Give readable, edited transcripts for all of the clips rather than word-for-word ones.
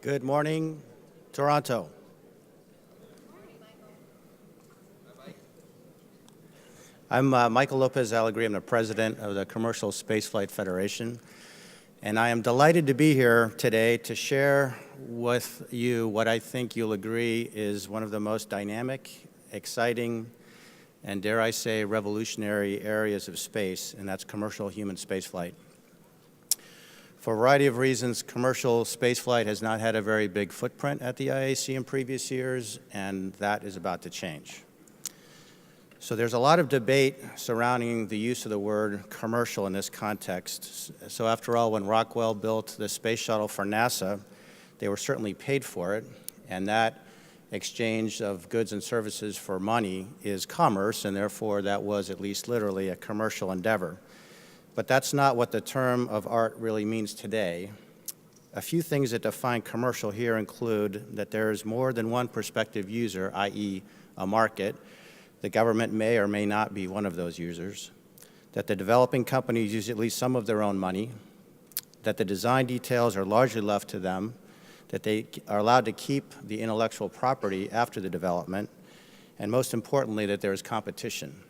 Good morning, Toronto. I'm Michael Lopez-Alegre. I'm the president of the Commercial Spaceflight Federation, and I am delighted to be here today to share with you what I think you'll agree is one of the most dynamic, exciting, and dare I say revolutionary areas of space, and that's commercial human spaceflight. For a variety of reasons, commercial spaceflight has not had a very big footprint at the IAC in previous years, and that is about to change. So there's a lot of debate surrounding the use of the word commercial in this context. So after all, when Rockwell built the space shuttle for NASA, they were certainly paid for it, and that exchange of goods and services for money is commerce, and therefore that was at least literally a commercial endeavor. But that's not what the term of art really means today. A few things that define commercial here include that there is more than one prospective user, i.e. a market. The government may or may not be one of those users. That the developing companies use at least some of their own money. That the design details are largely left to them. That they are allowed to keep the intellectual property after the development. And most importantly, that there is competition.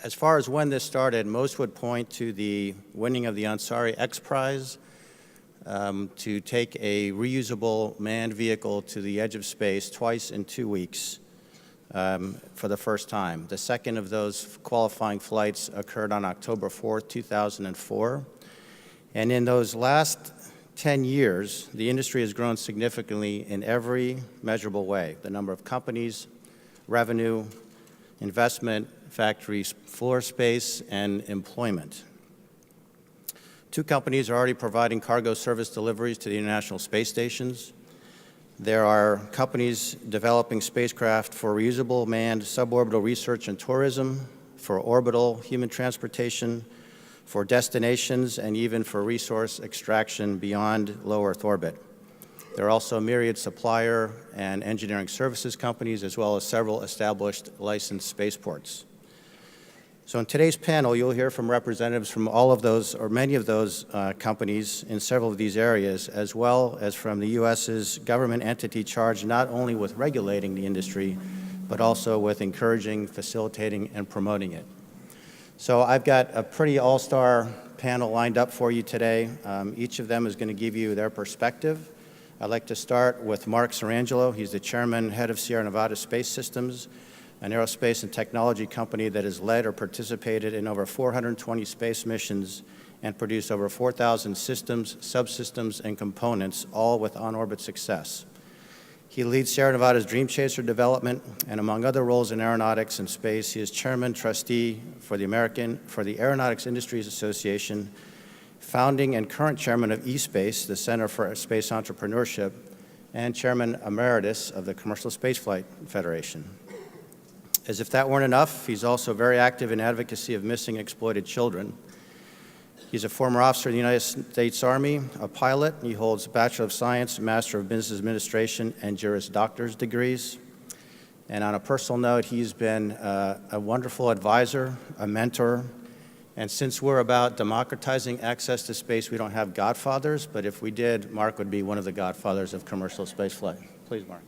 As far as when this started, most would point to the winning of the Ansari X Prize to take a reusable manned vehicle to the edge of space twice in 2 weeks for the first time. The second of those qualifying flights occurred on October 4th, 2004. And in those last 10 years, the industry has grown significantly in every measurable way. The number of companies, revenue, investment, factories, floor space, and employment. 2 companies are already providing cargo service deliveries to the International Space Stations. There are companies developing spacecraft for reusable manned suborbital research and tourism, for orbital human transportation, for destinations, and even for resource extraction beyond low Earth orbit. There are also myriad supplier and engineering services companies, as well as several established licensed spaceports. So in today's panel, you'll hear from representatives from all of those, or many of those companies in several of these areas, as well as from the U.S.'s government entity charged not only with regulating the industry, but also with encouraging, facilitating, and promoting it. So I've got a pretty all-star panel lined up for you today. Each of them is going to give you their perspective. I'd like to start with Mark Sarangelo. He's the chairman, head of Sierra Nevada Space Systems, an aerospace and technology company that has led or participated in over 420 space missions and produced over 4,000 systems, subsystems, and components, all with on-orbit success. He leads Sierra Nevada's Dream Chaser development, and among other roles in aeronautics and space, he is chairman trustee for the Aeronautics Industries Association, founding and current chairman of eSpace, the Center for Space Entrepreneurship, and chairman emeritus of the Commercial Spaceflight Federation. As if that weren't enough, he's also very active in advocacy of missing and exploited children. He's a former officer of the United States Army, a pilot. He holds a Bachelor of Science, Master of Business Administration, and Juris Doctor's degrees. And on a personal note, he's been a wonderful advisor, a mentor. And since we're about democratizing access to space, we don't have godfathers, but if we did, Mark would be one of the godfathers of commercial spaceflight. Please, Mark.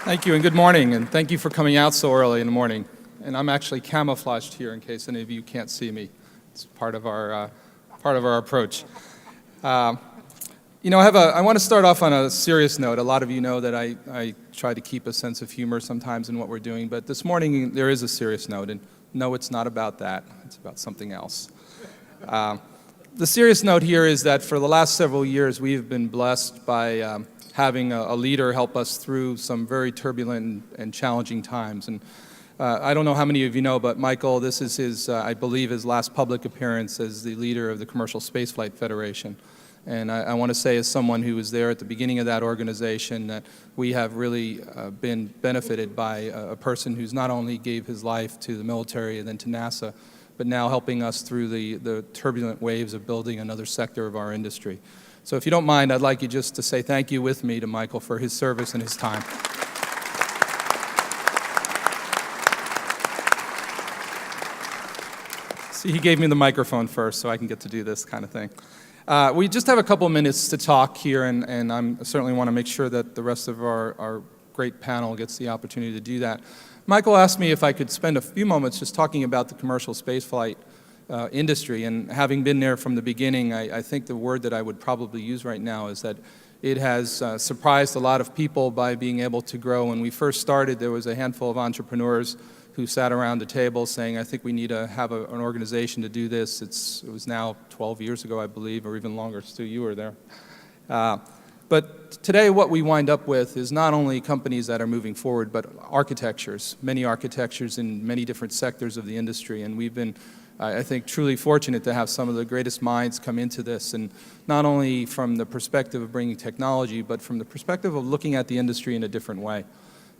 Thank you, and good morning, and thank you for coming out so early in the morning. And I'm actually camouflaged here in case any of you can't see me. It's part of our approach. You know, I want to start off on a serious note. A lot of you know that I try to keep a sense of humor sometimes in what we're doing, but this morning there is a serious note, and no, it's not about that. It's about something else. The serious note here is that for the last several years, we've been blessed by having a leader help us through some very turbulent and challenging times. And I don't know how many of you know, but Michael, this is his, I believe, his last public appearance as the leader of the Commercial Spaceflight Federation. And I want to say, as someone who was there at the beginning of that organization, that we have really been benefited by a person who's not only gave his life to the military and then to NASA, but now helping us through the turbulent waves of building another sector of our industry. So if you don't mind, I'd like you just to say thank you with me to Michael for his service and his time. See, he gave me the microphone first so I can get to do this kind of thing. We just have a couple minutes to talk here, and I certainly want to make sure that the rest of our great panel gets the opportunity to do that. Michael asked me if I could spend a few moments just talking about the commercial spaceflight industry, and having been there from the beginning, I think the word that I would probably use right now is that it has surprised a lot of people by being able to grow. When we first started, there was a handful of entrepreneurs who sat around the table saying, I think we need to have an organization to do this. It was now 12 years ago, I believe, or even longer. Stu, you were there. But today what we wind up with is not only companies that are moving forward, but architectures, many architectures in many different sectors of the industry. And we've been, I think, truly fortunate to have some of the greatest minds come into this, and not only from the perspective of bringing technology, but from the perspective of looking at the industry in a different way.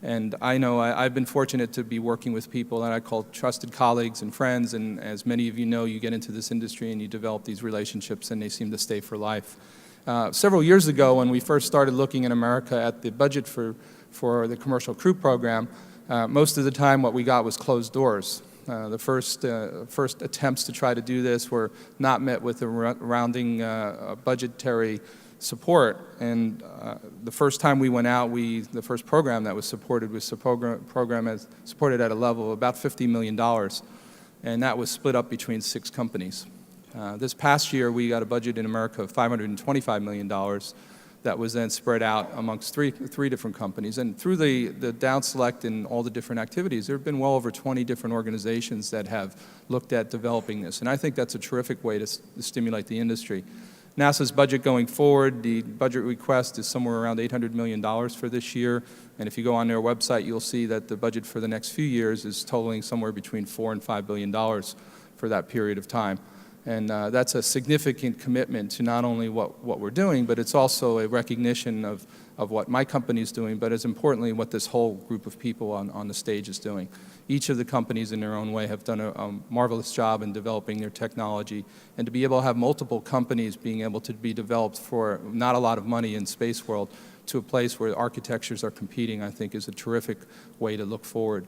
And I know I've been fortunate to be working with people that I call trusted colleagues and friends, and as many of you know, you get into this industry and you develop these relationships and they seem to stay for life. Several years ago, when we first started looking in America at the budget for the commercial crew program, most of the time what we got was closed doors. The first attempts to try to do this were not met with a rounding budgetary support, and the first time we went out, the first program that was supported was a program supported at a level of about $50 million, and that was split up between 6 companies. This past year, we got a budget in America of $525 million that was then spread out amongst three different companies. And through the down select and all the different activities, there have been well over 20 different organizations that have looked at developing this, and I think that's a terrific way to stimulate the industry. NASA's budget going forward, the budget request is somewhere around $800 million for this year. And if you go on their website, you'll see that the budget for the next few years is totaling somewhere between $4 and $5 billion for that period of time. And that's a significant commitment to not only what we're doing, but it's also a recognition of what my company is doing, but as importantly, what this whole group of people on the stage is doing. Each of the companies in their own way have done a marvelous job in developing their technology, and to be able to have multiple companies being able to be developed for not a lot of money in space world to a place where architectures are competing, I think is a terrific way to look forward.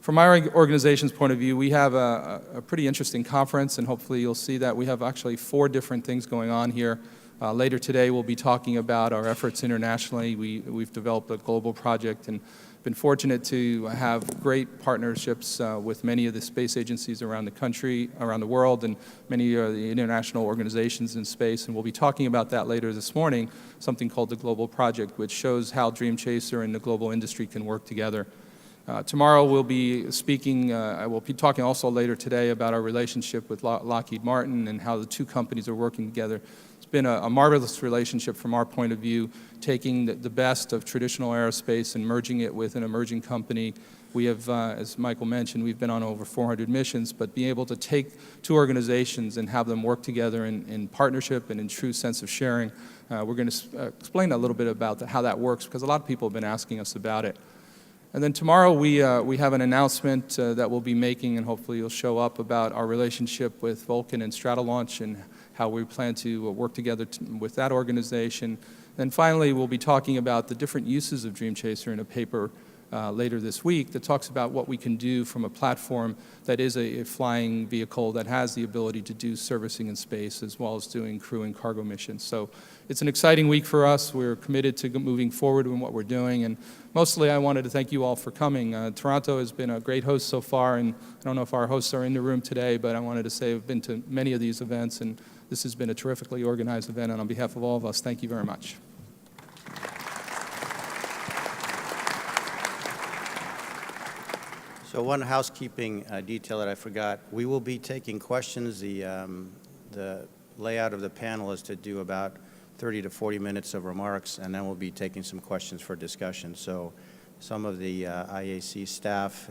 From our organization's point of view, we have a pretty interesting conference, and hopefully you'll see that. We have actually 4 different things going on here. Later today, we'll be talking about our efforts internationally. We've developed a global project and been fortunate to have great partnerships with many of the space agencies around the country, around the world, and many of the international organizations in space. And we'll be talking about that later this morning, something called the Global Project, which shows how Dream Chaser and the global industry can work together. Tomorrow we'll be speaking, I will be talking also later today about our relationship with Lockheed Martin and how the 2 companies are working together. It's been a marvelous relationship from our point of view, taking the best of traditional aerospace and merging it with an emerging company. We have, as Michael mentioned, we've been on over 400 missions, but being able to take 2 organizations and have them work together in partnership and in true sense of sharing, we're going to explain a little bit about how that works, because a lot of people have been asking us about it. And then tomorrow we have an announcement that we'll be making, and hopefully you'll show up, about our relationship with Vulcan and Stratolaunch and how we plan to work together with that organization. Then finally, we'll be talking about the different uses of Dream Chaser in a paper later this week that talks about what we can do from a platform that is a flying vehicle that has the ability to do servicing in space as well as doing crew and cargo missions. So it's an exciting week for us. We're committed to moving forward in what we're doing, and mostly I wanted to thank you all for coming. Toronto has been a great host so far, and I don't know if our hosts are in the room today, but I wanted to say I've been to many of these events, and this has been a terrifically organized event, and on behalf of all of us, thank you very much. So one housekeeping detail that I forgot, we will be taking questions. The layout of the panel is to do about 30 to 40 minutes of remarks, and then we'll be taking some questions for discussion. So some of the IAC staff,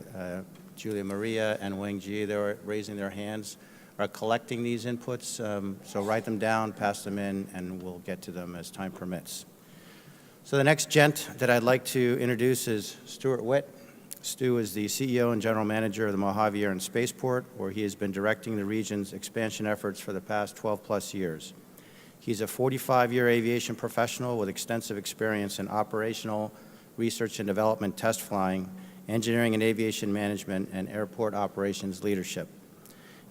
Julia Maria and Wang Ji, they're raising their hands, are collecting these inputs. So write them down, pass them in, and we'll get to them as time permits. So the next gent that I'd like to introduce is Stuart Witt. Stu is the CEO and General Manager of the Mojave Air and Spaceport, where he has been directing the region's expansion efforts for the past 12-plus years. He's a 45-year aviation professional with extensive experience in operational, research and development test flying, engineering and aviation management, and airport operations leadership.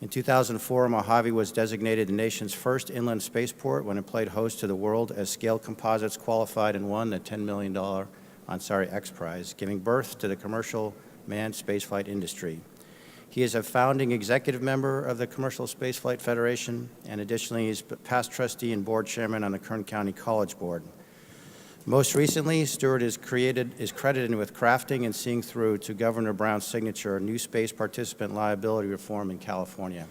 In 2004, Mojave was designated the nation's first inland spaceport when it played host to the world as Scale Composites qualified and won the $10 million X Prize, giving birth to the commercial manned spaceflight industry. He is a founding executive member of the Commercial Spaceflight Federation, and additionally, he's past trustee and board chairman on the Kern County College Board. Most recently, Stewart is credited with crafting and seeing through to Governor Brown's signature new space participant liability reform in California.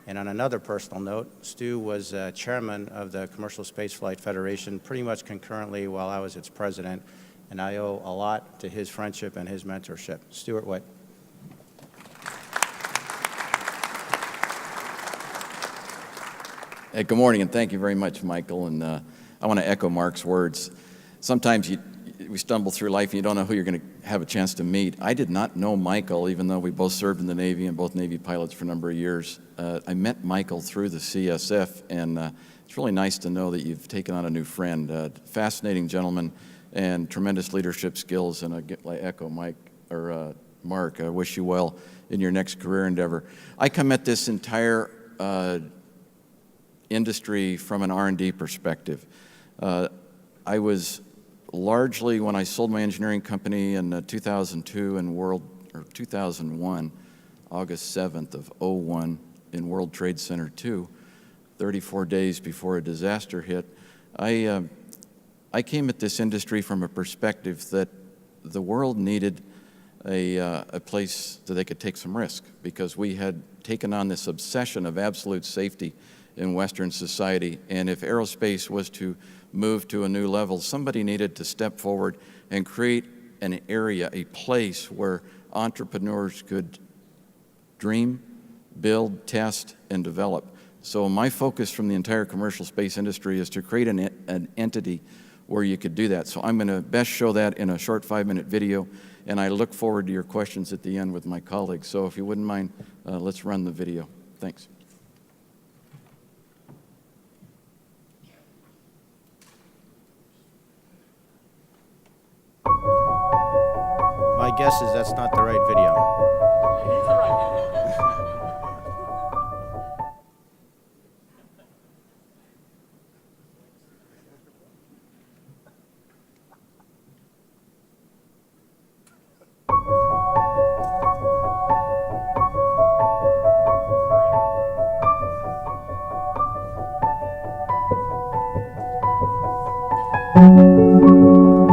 And on another personal note, Stu was chairman of the Commercial Spaceflight Federation pretty much concurrently while I was its president, and I owe a lot to his friendship and his mentorship. Stuart Witt. Hey, good morning, and thank you very much, Michael. And I want to echo Mark's words. Sometimes we stumble through life and you don't know who you're going to have a chance to meet. I did not know Michael, even though we both served in the Navy and both Navy pilots for a number of years. I met Michael through the CSF, and it's really nice to know that you've taken on a new friend. Fascinating gentleman and tremendous leadership skills, and I echo Mark. I wish you well in your next career endeavor. I come at this entire industry from an R&D perspective. I was largely, when I sold my engineering company in 2002 in 2001, August 7th of '01 in World Trade Center 2, 34 days before a disaster hit, I came at this industry from a perspective that the world needed a place that they could take some risk, because we had taken on this obsession of absolute safety in Western society, and if aerospace was to move to a new level, somebody needed to step forward and create an area, a place where entrepreneurs could dream, build, test, and develop. So my focus from the entire commercial space industry is to create an entity where you could do that. So I'm going to best show that in a short 5-minute video, and I look forward to your questions at the end with my colleagues. So if you wouldn't mind, let's run the video. Thanks. My guess is that's not the right video. It's the right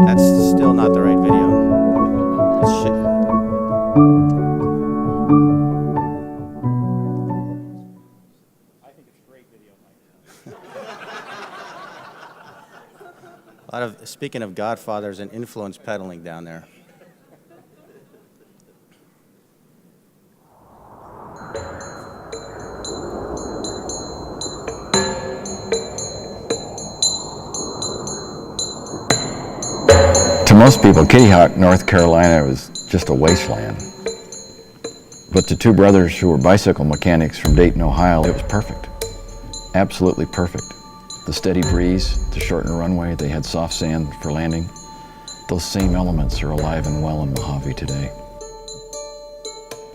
That's still not the right video. I think it's great video, Mike. Speaking of Godfathers and influence peddling down there. To most people, Kitty Hawk, North Carolina was just a wasteland. But to two brothers who were bicycle mechanics from Dayton, Ohio, it was perfect. Absolutely perfect. The steady breeze to shorten the runway, they had soft sand for landing. Those same elements are alive and well in Mojave today.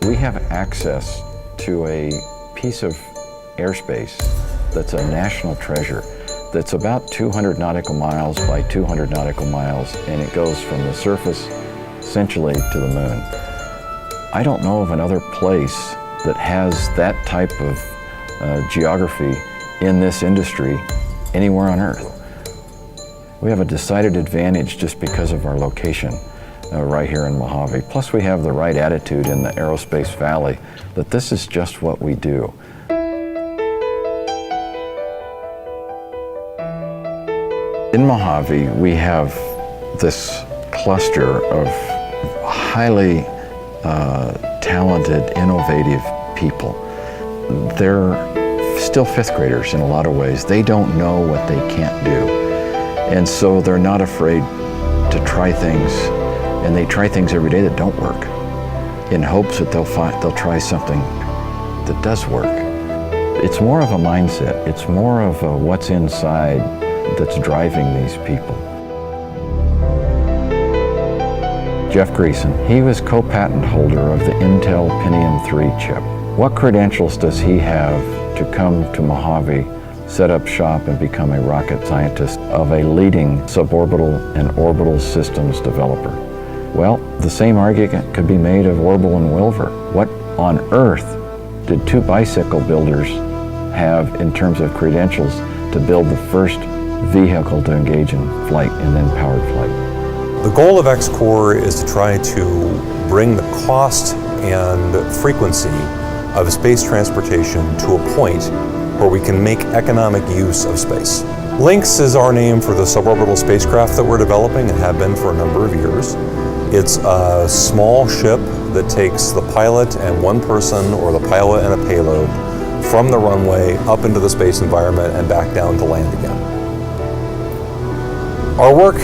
We have access to a piece of airspace that's a national treasure, that's about 200 nautical miles by 200 nautical miles, and it goes from the surface essentially to the moon. I don't know of another place that has that type of geography in this industry anywhere on Earth. We have a decided advantage just because of our location right here in Mojave. Plus we have the right attitude in the aerospace valley that this is just what we do. In Mojave, we have this cluster of highly talented, innovative people. They're still fifth graders in a lot of ways. They don't know what they can't do. And so they're not afraid to try things, and they try things every day that don't work in hopes that they'll try something that does work. It's more of a mindset. It's more of a what's inside that's driving these people. Jeff Greason, he was co-patent holder of the Intel Pentium 3 chip. What credentials does he have to come to Mojave, set up shop, and become a rocket scientist of a leading suborbital and orbital systems developer? Well, the same argument could be made of Orbital and Wilver. What on earth did two bicycle builders have in terms of credentials to build the first vehicle to engage in flight and then powered flight? The goal of X-Core is to try to bring the cost and frequency of space transportation to a point where we can make economic use of space. Lynx is our name for the suborbital spacecraft that we're developing and have been for a number of years. It's a small ship that takes the pilot and one person, or the pilot and a payload, from the runway up into the space environment and back down to land again. Our work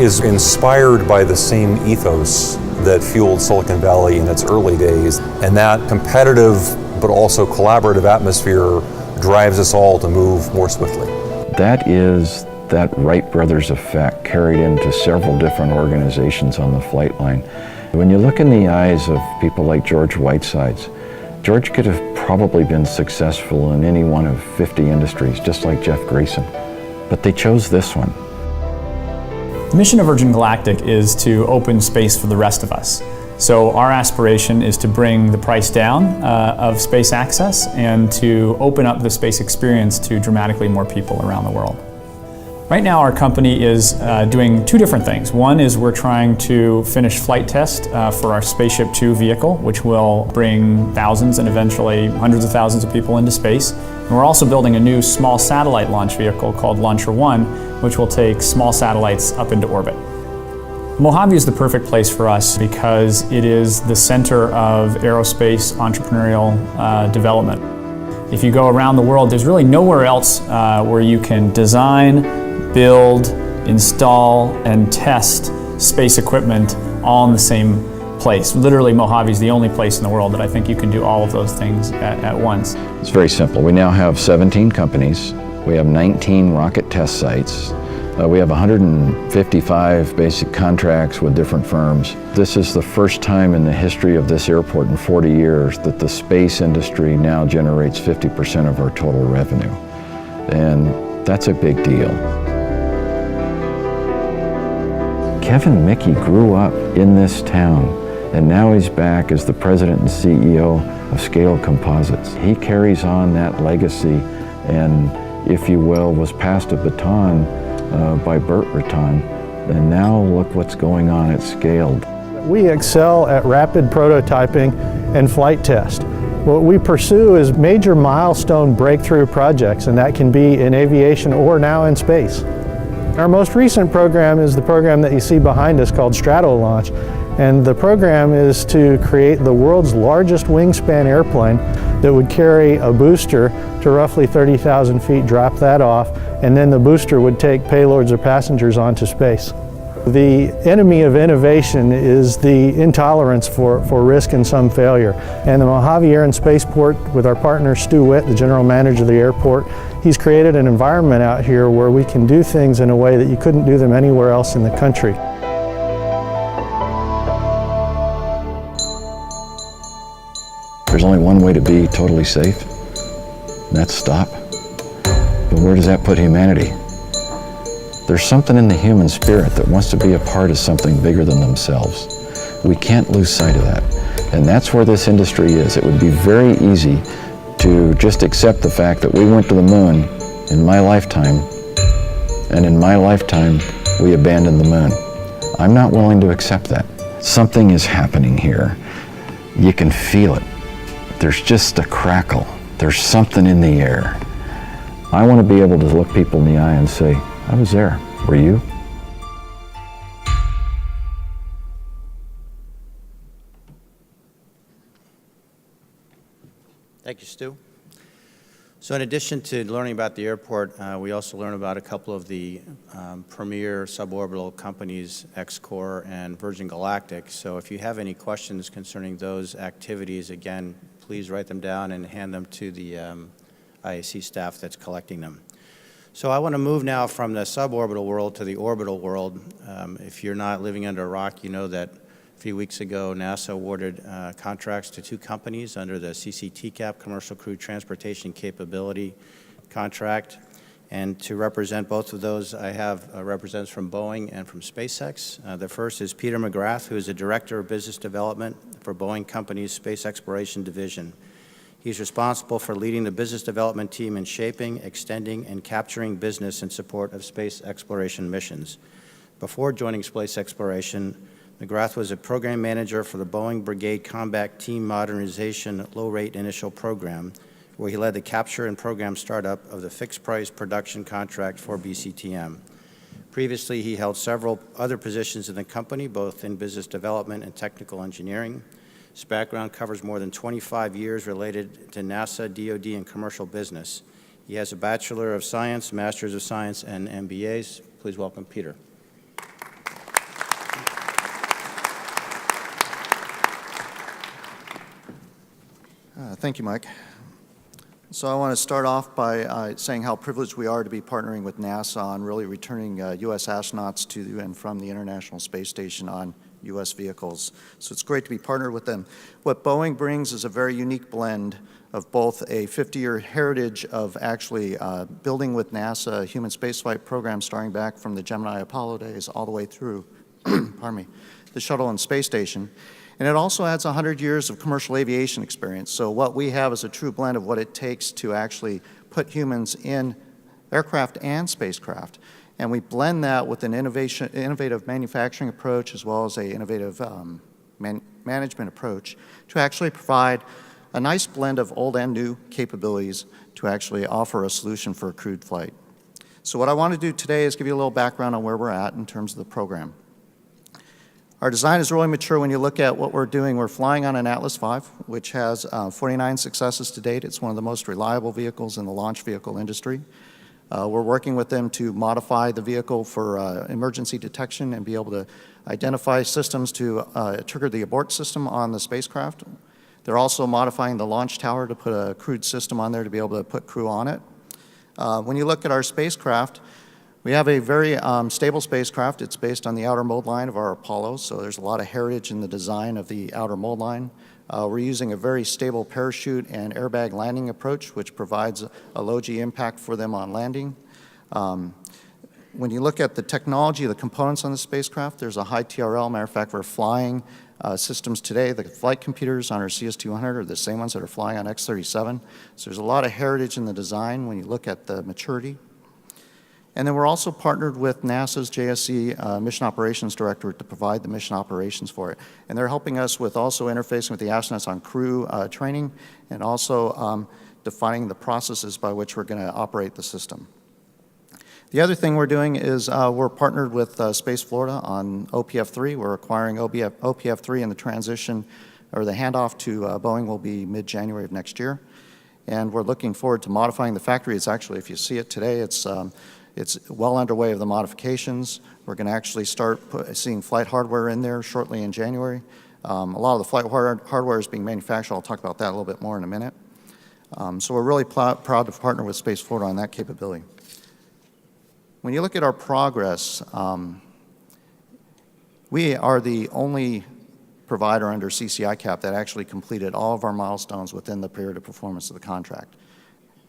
is inspired by the same ethos that fueled Silicon Valley in its early days, and that competitive but also collaborative atmosphere drives us all to move more swiftly. That is that Wright brothers effect carried into several different organizations on the flight line. When you look in the eyes of people like George Whitesides, George could have probably been successful in any one of 50 industries, just like Jeff Grayson, but they chose this one. The mission of Virgin Galactic is to open space for the rest of us. So our aspiration is to bring the price down of space access and to open up the space experience to dramatically more people around the world. Right now our company is doing two different things. One is we're trying to finish flight test for our Spaceship 2 vehicle, which will bring thousands and eventually hundreds of thousands of people into space. And we're also building a new small satellite launch vehicle called Launcher 1, which will take small satellites up into orbit. Mojave is the perfect place for us because it is the center of aerospace entrepreneurial development. If you go around the world, there's really nowhere else where you can design, build, install, and test space equipment all in the same place. Literally, Mojave is the only place in the world that I think you can do all of those things at once. It's very simple. We now have 17 companies. We have 19 rocket test sites. We have 155 basic contracts with different firms. This is the first time in the history of this airport in 40 years that the space industry now generates 50% of our total revenue. And that's a big deal. Kevin Mickey grew up in this town, and now he's back as the president and CEO of Scale Composites. He carries on that legacy and, if you will, was passed a baton by Burt Raton, and now look what's going on at Scale. We excel at rapid prototyping and flight test. What we pursue is major milestone breakthrough projects, and that can be in aviation or now in space. Our most recent program is the program that you see behind us called Stratolaunch, and the program is to create the world's largest wingspan airplane that would carry a booster to roughly 30,000 feet, drop that off, and then the booster would take payloads or passengers onto space. The enemy of innovation is the intolerance for risk and some failure. And the Mojave Air and Spaceport, with our partner Stu Witt, the general manager of the airport, he's created an environment out here where we can do things in a way that you couldn't do them anywhere else in the country. There's only one way to be totally safe, and that's stop. But where does that put humanity? There's something in the human spirit that wants to be a part of something bigger than themselves. We can't lose sight of that. And that's where this industry is. It would be very easy to just accept the fact that we went to the moon in my lifetime, and in my lifetime, we abandoned the moon. I'm not willing to accept that. Something is happening here. You can feel it. There's just a crackle. There's something in the air. I want to be able to look people in the eye and say, I was there. Were you? Thank you, Stu. So in addition to learning about the airport, we also learn about a couple of the premier suborbital companies, X-Core and Virgin Galactic. So if you have any questions concerning those activities, again, please write them down and hand them to the IAC staff that's collecting them. So I want to move now from the suborbital world to the orbital world. If you're not living under a rock, you know that few weeks ago, NASA awarded contracts to 2 companies under the CCTCAP Commercial Crew Transportation Capability contract. And to represent both of those, I have representatives from Boeing and from SpaceX. The first is Peter McGrath, who is the Director of Business Development for Boeing Company's Space Exploration Division. He's responsible for leading the business development team in shaping, extending, and capturing business in support of space exploration missions. Before joining space exploration, McGrath was a program manager for the Boeing Brigade Combat Team Modernization Low-Rate Initial Program, where he led the capture and program startup of the fixed-price production contract for BCTM. Previously, he held several other positions in the company, both in business development and technical engineering. His background covers more than 25 years related to NASA, DoD, and commercial business. He has a Bachelor of Science, Masters of Science, and MBAs. Please welcome Peter. Thank you, Mike. So I want to start off by saying how privileged we are to be partnering with NASA on really returning U.S. astronauts to and from the International Space Station on U.S. vehicles. So it's great to be partnered with them. What Boeing brings is a very unique blend of both a 50-year heritage of actually building with NASA a human spaceflight program starting back from the Gemini Apollo days all the way through, pardon me, the shuttle and space station. And it also adds 100 years of commercial aviation experience. So what we have is a true blend of what it takes to actually put humans in aircraft and spacecraft. And we blend that with an innovative manufacturing approach as well as an innovative management approach to actually provide a nice blend of old and new capabilities to actually offer a solution for a crewed flight. So what I want to do today is give you a little background on where we're at in terms of the program. Our design is really mature when you look at what we're doing. We're flying on an Atlas V, which has 49 successes to date. It's one of the most reliable vehicles in the launch vehicle industry. We're working with them to modify the vehicle for emergency detection and be able to identify systems to trigger the abort system on the spacecraft. They're also modifying the launch tower to put a crewed system on there to be able to put crew on it. When you look at our spacecraft, we have a very stable spacecraft. It's based on the outer mold line of our Apollo, so there's a lot of heritage in the design of the outer mold line. We're using a very stable parachute and airbag landing approach, which provides a low-G impact for them on landing. When you look at the technology, the components on the spacecraft, there's a high TRL. Matter of fact, we're flying systems today. The flight computers on our CS200 are the same ones that are flying on X-37. So there's a lot of heritage in the design when you look at the maturity. And then we're also partnered with NASA's JSC Mission Operations Directorate to provide the mission operations for it. And they're helping us with also interfacing with the astronauts on crew training and also defining the processes by which we're going to operate the system. The other thing we're doing is we're partnered with Space Florida on OPF-3. We're acquiring OPF-3, and the transition or the handoff to Boeing will be mid-January of next year. And we're looking forward to modifying the factory. It's actually, if you see it today, it's well underway of the modifications. We're going to actually start seeing flight hardware in there shortly in January. A lot of the flight hardware is being manufactured. I'll talk about that a little bit more in a minute. So we're really proud to partner with Space Florida on that capability. When you look at our progress, we are the only provider under CCI-CAP that actually completed all of our milestones within the period of performance of the contract.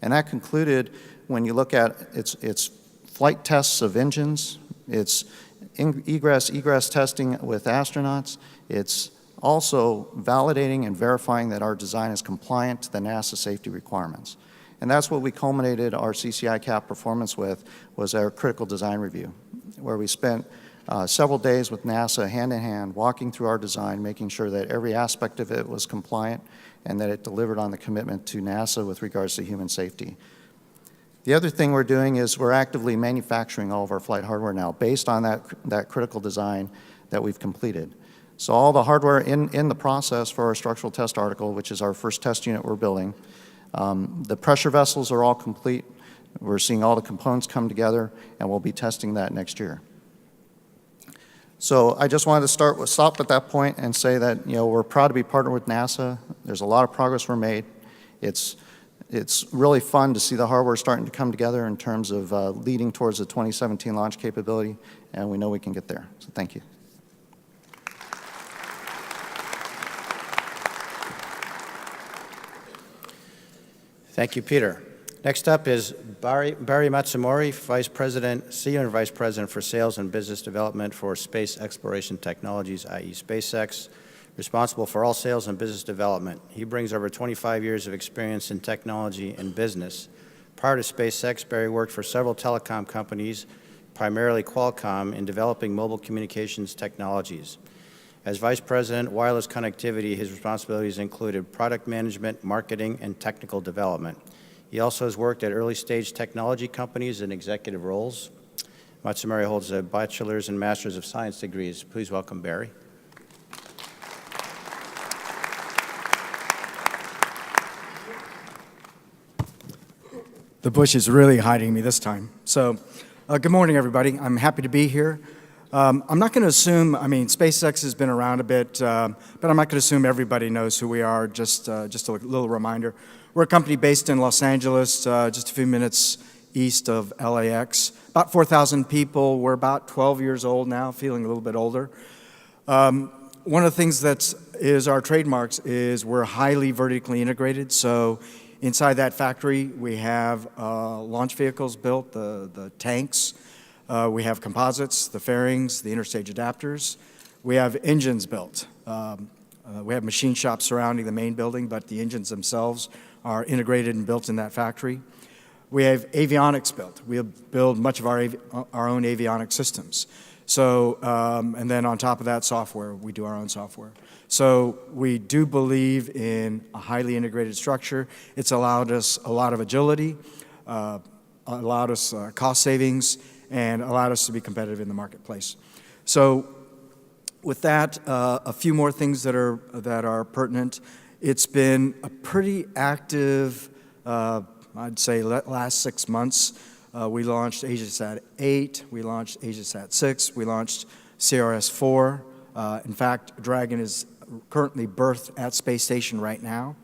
And that concluded when you look at its flight tests of engines, its egress testing with astronauts, it's also validating and verifying that our design is compliant to the NASA safety requirements. And that's what we culminated our CCI-CAP performance with, was our critical design review, where we spent several days with NASA hand in hand, walking through our design, making sure that every aspect of it was compliant and that it delivered on the commitment to NASA with regards to human safety. The other thing we're doing is we're actively manufacturing all of our flight hardware now based on that critical design that we've completed. So all the hardware in the process for our structural test article, which is our first test unit we're building, the pressure vessels are all complete. We're seeing all the components come together, and we'll be testing that next year. So I just wanted to stop at that point and say that we're proud to be partnered with NASA. There's a lot of progress we're made. It's really fun to see the hardware starting to come together in terms of leading towards the 2017 launch capability, and we know we can get there. So thank you. Thank you, Peter. Next up is Barry Matsumori, Senior Vice President for Sales and Business Development for Space Exploration Technologies, i.e. SpaceX, responsible for all sales and business development. He brings over 25 years of experience in technology and business. Prior to SpaceX, Barry worked for several telecom companies, primarily Qualcomm, in developing mobile communications technologies. As Vice President, Wireless Connectivity, his responsibilities included product management, marketing, and technical development. He also has worked at early-stage technology companies in executive roles. Matsumori holds a bachelor's and master's of science degrees. Please welcome Barry. The bush is really hiding me this time. So, good morning, everybody. I'm happy to be here. I'm not going to assume, SpaceX has been around a bit, but I'm not going to assume everybody knows who we are. Just a little reminder. We're a company based in Los Angeles, just a few minutes east of LAX. About 4,000 people. We're about 12 years old now, feeling a little bit older. One of the things that is our trademarks is we're highly vertically integrated. So inside that factory, we have launch vehicles built, the tanks. We have composites, the fairings, the interstage adapters. We have engines built. We have machine shops surrounding the main building, but the engines themselves are integrated and built in that factory. We have avionics built. We build much of our own avionics systems. So, and then on top of that, software. We do our own software. So we do believe in a highly integrated structure. It's allowed us a lot of agility, allowed us cost savings, and allowed us to be competitive in the marketplace. So with that, a few more things that are pertinent. It's been a pretty active, I'd say, last 6 months. We launched AsiaSat 8, we launched AsiaSat 6, we launched CRS-4. In fact, Dragon is currently berthed at Space Station right now.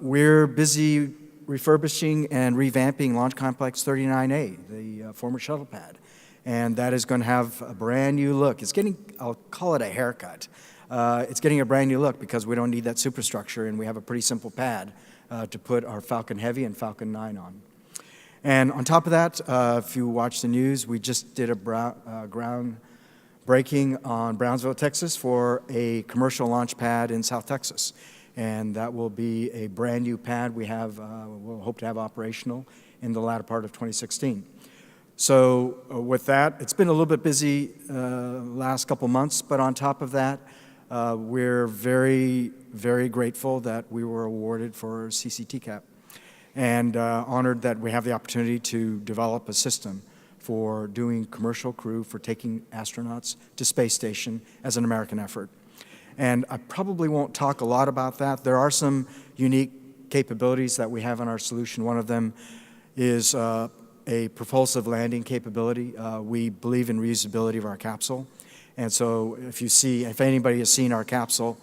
We're busy refurbishing and revamping Launch Complex 39A, the former shuttle pad. And that is going to have a brand new look. It's getting, I'll call it a haircut. It's getting a brand new look because we don't need that superstructure and we have a pretty simple pad to put our Falcon Heavy and Falcon 9 on. And on top of that, if you watch the news, we just did a groundbreaking on Brownsville, Texas for a commercial launch pad in South Texas. And that will be a brand new pad we'll hope to have operational in the latter part of 2016. So with that, it's been a little bit busy last couple months, but on top of that, we're very, very grateful that we were awarded for CCTCAP and honored that we have the opportunity to develop a system for doing commercial crew for taking astronauts to space station as an American effort. And I probably won't talk a lot about that. There are some unique capabilities that we have in our solution. One of them is a propulsive landing capability. We believe in reusability of our capsule. And so if anybody has seen our capsule,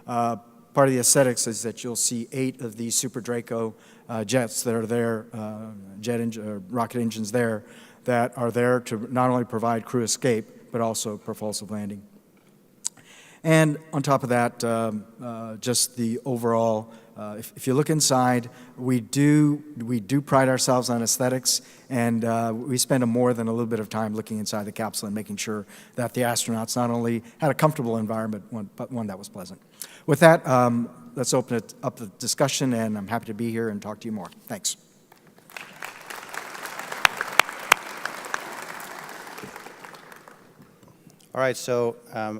part of the aesthetics is that you'll see 8 of these Super Draco jets that are there, rocket engines there, that are there to not only provide crew escape, but also propulsive landing. And on top of that, just the overall, if you look inside, we do pride ourselves on aesthetics, and we spend more than a little bit of time looking inside the capsule and making sure that the astronauts not only had a comfortable environment, but one that was pleasant. With that, let's open it up the discussion, and I'm happy to be here and talk to you more. Thanks. All right, so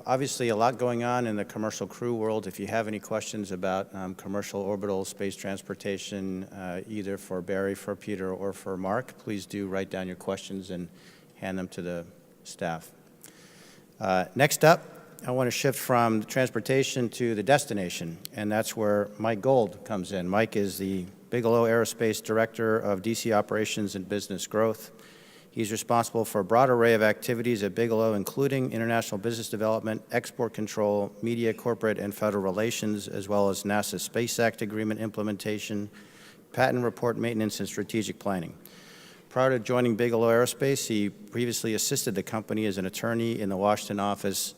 obviously a lot going on in the commercial crew world. If you have any questions about commercial orbital space transportation, either for Barry, for Peter, or for Mark, please do write down your questions and hand them to the staff. Next up, I want to shift from the transportation to the destination, and that's where Mike Gold comes in. Mike is the Bigelow Aerospace Director of DC Operations and Business Growth. He's responsible for a broad array of activities at Bigelow, including international business development, export control, media, corporate, and federal relations, as well as NASA Space Act agreement implementation, patent report maintenance, and strategic planning. Prior to joining Bigelow Aerospace, he previously assisted the company as an attorney in the Washington office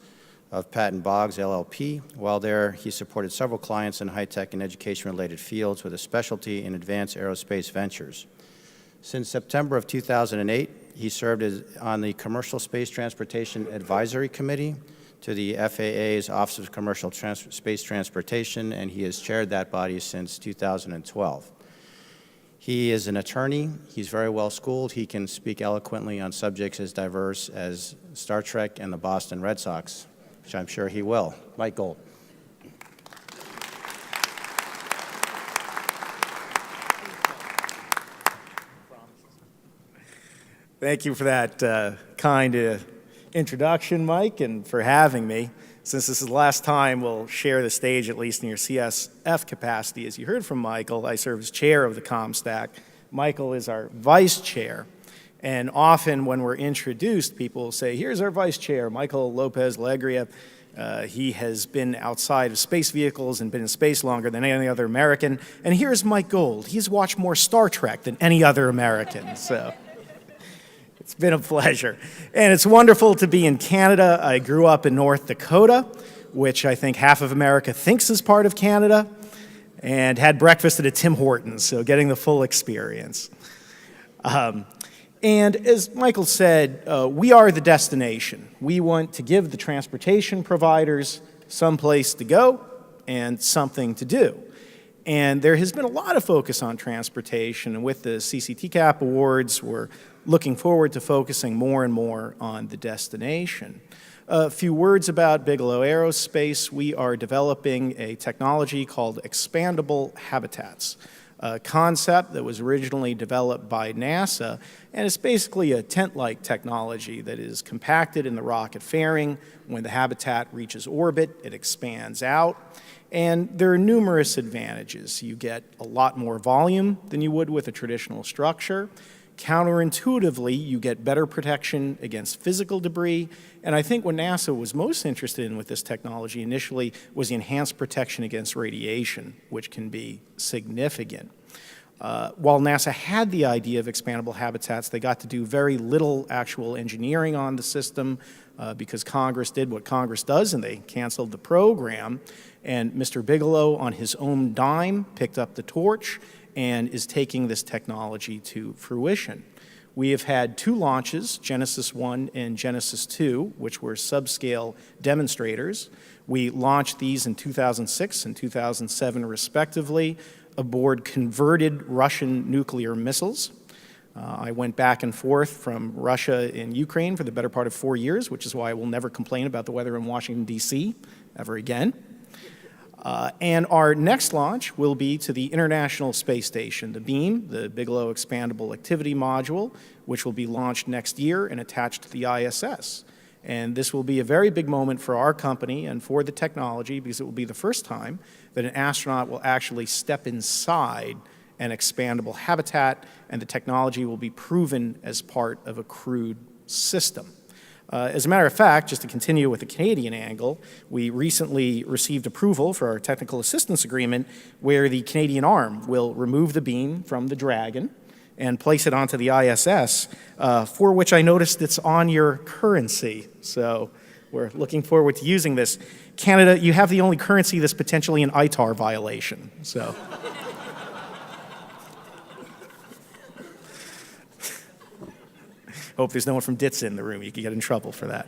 of Patton Boggs, LLP. While there, he supported several clients in high-tech and education-related fields with a specialty in advanced aerospace ventures. Since September of 2008, he served on the Commercial Space Transportation Advisory Committee to the FAA's Office of Commercial Space Transportation, and he has chaired that body since 2012. He is an attorney. He's very well schooled. He can speak eloquently on subjects as diverse as Star Trek and the Boston Red Sox, which I'm sure he will. Mike Gold. Thank you for that kind introduction, Mike, and for having me. Since this is the last time we'll share the stage, at least in your CSF capacity, as you heard from Michael, I serve as chair of the ComStack. Michael is our vice chair. And often when we're introduced, people will say, here's our vice chair, Michael Lopez Alegria. He has been outside of space vehicles and been in space longer than any other American. And here's Mike Gold. He's watched more Star Trek than any other American. So it's been a pleasure. And it's wonderful to be in Canada. I grew up in North Dakota, which I think half of America thinks is part of Canada, and had breakfast at a Tim Hortons, so getting the full experience. And as Michael said, we are the destination. We want to give the transportation providers some place to go and something to do. And there has been a lot of focus on transportation, and with the CCTCAP awards, we're looking forward to focusing more and more on the destination. A few words about Bigelow Aerospace. We are developing a technology called expandable habitats, a concept that was originally developed by NASA, and it's basically a tent-like technology that is compacted in the rocket fairing. When the habitat reaches orbit, it expands out. And there are numerous advantages. You get a lot more volume than you would with a traditional structure. Counterintuitively, you get better protection against physical debris. And I think what NASA was most interested in with this technology initially was the enhanced protection against radiation, which can be significant. While NASA had the idea of expandable habitats, they got to do very little actual engineering on the system because Congress did what Congress does, and they canceled the program. And Mr. Bigelow, on his own dime, picked up the torch and is taking this technology to fruition. We have had 2 launches, Genesis 1 and Genesis 2, which were subscale demonstrators. We launched these in 2006 and 2007, respectively, aboard converted Russian nuclear missiles. I went back and forth from Russia and Ukraine for the better part of 4 years, which is why I will never complain about the weather in Washington, D.C. ever again. And our next launch will be to the International Space Station, the BEAM, the Bigelow Expandable Activity Module, which will be launched next year and attached to the ISS. And this will be a very big moment for our company and for the technology, because it will be the first time that an astronaut will actually step inside an expandable habitat, and the technology will be proven as part of a crewed system. As a matter of fact, just to continue with the Canadian angle, we recently received approval for our technical assistance agreement where the Canadian arm will remove the beam from the Dragon and place it onto the ISS, for which I noticed it's on your currency. So we're looking forward to using this. Canada, you have the only currency that's potentially an ITAR violation. So. Hope there's no one from DITSA in the room. You could get in trouble for that.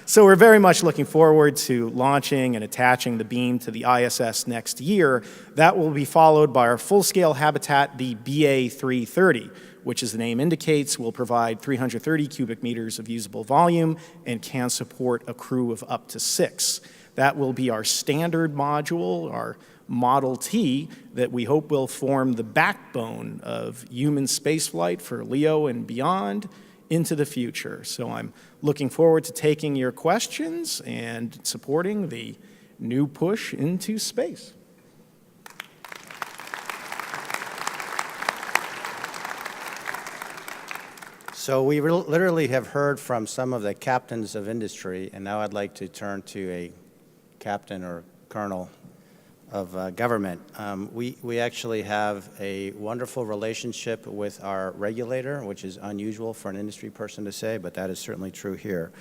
So we're very much looking forward to launching and attaching the beam to the ISS next year. That will be followed by our full-scale habitat, the BA330, which, as the name indicates, will provide 330 cubic meters of usable volume and can support a crew of up to 6. That will be our standard module, our Model T, that we hope will form the backbone of human spaceflight for LEO and beyond into the future. So I'm looking forward to taking your questions and supporting the new push into space. So we literally have heard from some of the captains of industry, and now I'd like to turn to a captain or colonel of government. We actually have a wonderful relationship with our regulator, which is unusual for an industry person to say, but that is certainly true here.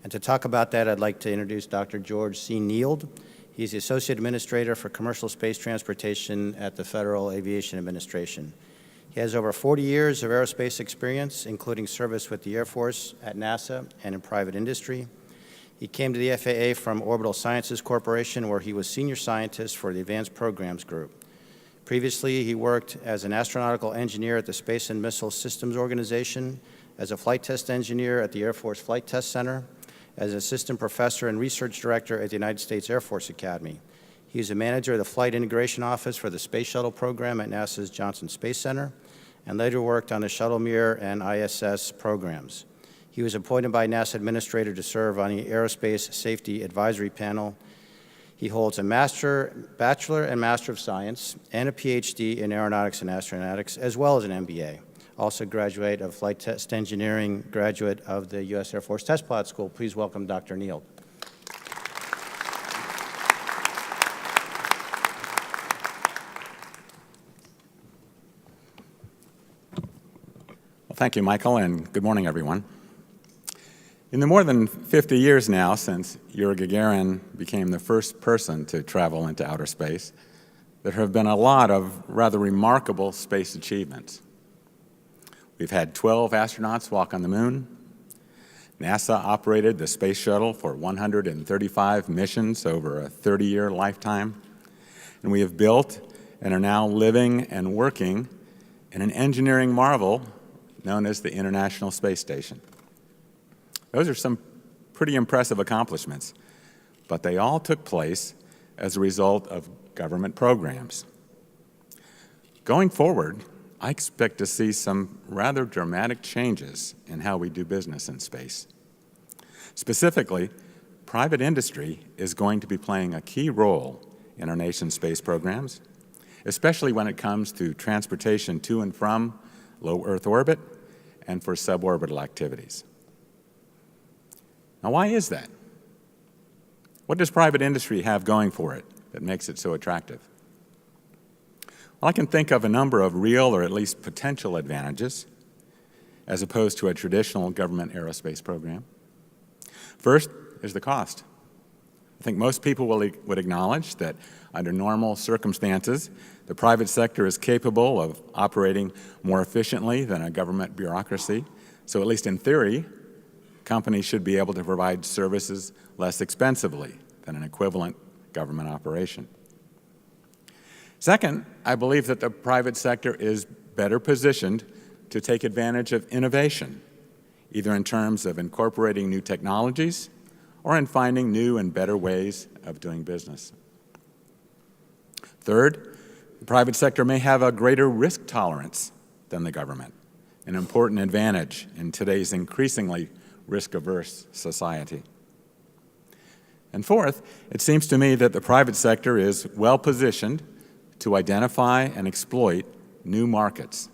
And to talk about that, I'd like to introduce Dr. George C. Neild. He's the Associate Administrator for Commercial Space Transportation at the Federal Aviation Administration. He has over 40 years of aerospace experience, including service with the Air Force, at NASA, and in private industry. He came to the FAA from Orbital Sciences Corporation, where he was Senior Scientist for the Advanced Programs Group. Previously, he worked as an astronautical engineer at the Space and Missile Systems Organization, as a flight test engineer at the Air Force Flight Test Center, as an assistant professor and research director at the United States Air Force Academy. He is a manager of the Flight Integration Office for the Space Shuttle program at NASA's Johnson Space Center, and later worked on the Shuttle Mir and ISS programs. He was appointed by NASA Administrator to serve on the Aerospace Safety Advisory Panel. He holds a Bachelor and Master of Science and a PhD in Aeronautics and Astronautics, as well as an MBA. Also graduate of Flight Test Engineering, graduate of the U.S. Air Force Test Pilot School. Please welcome Dr. Neild. Well, thank you, Michael, and good morning, everyone. In the more than 50 years now since Yuri Gagarin became the first person to travel into outer space, there have been a lot of rather remarkable space achievements. We've had 12 astronauts walk on the moon. NASA operated the space shuttle for 135 missions over a 30-year lifetime. And we have built and are now living and working in an engineering marvel known as the International Space Station. Those are some pretty impressive accomplishments, but they all took place as a result of government programs. Going forward, I expect to see some rather dramatic changes in how we do business in space. Specifically, private industry is going to be playing a key role in our nation's space programs, especially when it comes to transportation to and from low Earth orbit and for suborbital activities. Now, why is that? What does private industry have going for it that makes it so attractive? Well, I can think of a number of real or at least potential advantages as opposed to a traditional government aerospace program. First is the cost. I think most people would acknowledge that under normal circumstances, the private sector is capable of operating more efficiently than a government bureaucracy. So at least in theory, companies should be able to provide services less expensively than an equivalent government operation. Second, I believe that the private sector is better positioned to take advantage of innovation, either in terms of incorporating new technologies or in finding new and better ways of doing business. Third, the private sector may have a greater risk tolerance than the government, an important advantage in today's increasingly risk-averse society. And fourth, it seems to me that the private sector is well-positioned to identify and exploit new markets,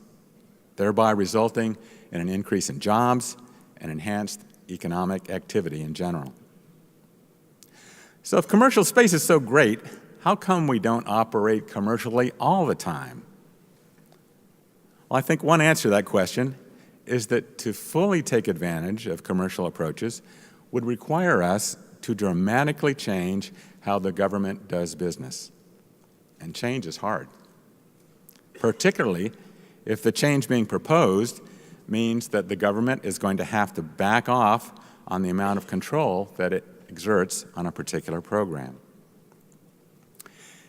thereby resulting in an increase in jobs and enhanced economic activity in general. So if commercial space is so great, how come we don't operate commercially all the time? Well, I think one answer to that question is that to fully take advantage of commercial approaches would require us to dramatically change how the government does business. And change is hard, particularly if the change being proposed means that the government is going to have to back off on the amount of control that it exerts on a particular program.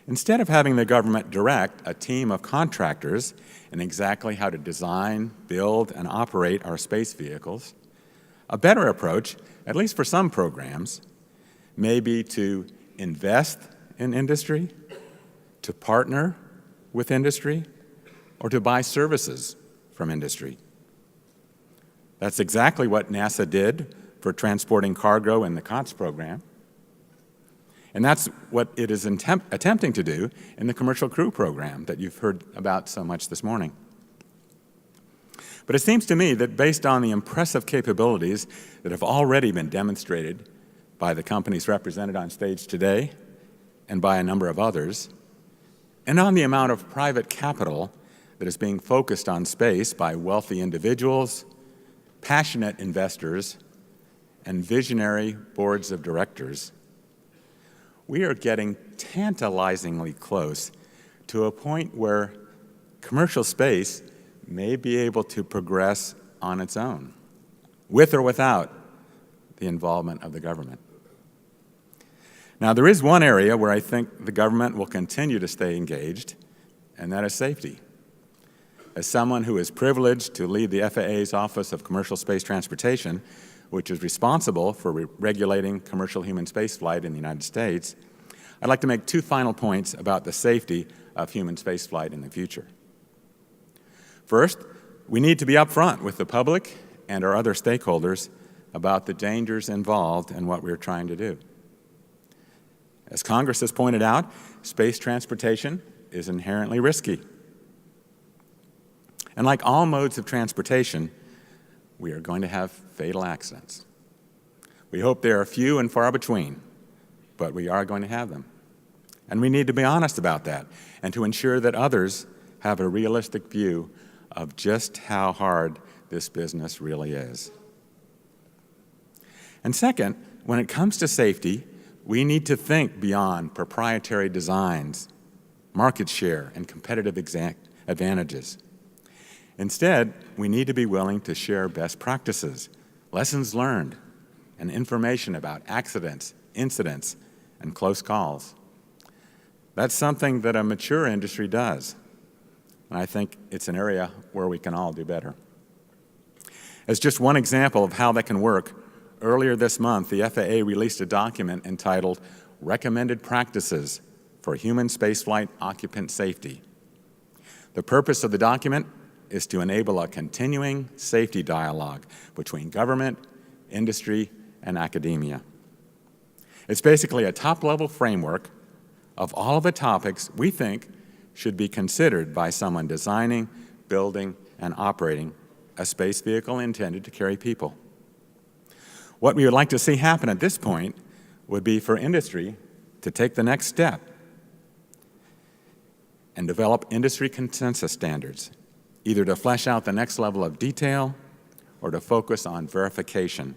Instead of having the government direct a team of contractors in exactly how to design, build, and operate our space vehicles, a better approach, at least for some programs, may be to invest in industry, to partner with industry, or to buy services from industry. That's exactly what NASA did for transporting cargo in the COTS program. And that's what it is attempting to do in the Commercial Crew program that you've heard about so much this morning. But it seems to me that based on the impressive capabilities that have already been demonstrated by the companies represented on stage today and by a number of others, and on the amount of private capital that is being focused on space by wealthy individuals, passionate investors, and visionary boards of directors, we are getting tantalizingly close to a point where commercial space may be able to progress on its own, with or without the involvement of the government. Now, there is one area where I think the government will continue to stay engaged, and that is safety. As someone who is privileged to lead the FAA's Office of Commercial Space Transportation, which is responsible for regulating commercial human spaceflight in the United States, I'd like to make two final points about the safety of human spaceflight in the future. First, we need to be upfront with the public and our other stakeholders about the dangers involved in what we're trying to do. As Congress has pointed out, space transportation is inherently risky. And like all modes of transportation, we are going to have fatal accidents. We hope they are few and far between, but we are going to have them. And we need to be honest about that and to ensure that others have a realistic view of just how hard this business really is. And second, when it comes to safety, we need to think beyond proprietary designs, market share, and competitive advantages. Instead, we need to be willing to share best practices, lessons learned, and information about accidents, incidents, and close calls. That's something that a mature industry does, and I think it's an area where we can all do better. As just one example of how that can work, earlier this month, the FAA released a document entitled Recommended Practices for Human Spaceflight Occupant Safety. The purpose of the document is to enable a continuing safety dialogue between government, industry, and academia. It's basically a top-level framework of all of the topics we think should be considered by someone designing, building, and operating a space vehicle intended to carry people. What we would like to see happen at this point would be for industry to take the next step and develop industry consensus standards, either to flesh out the next level of detail or to focus on verification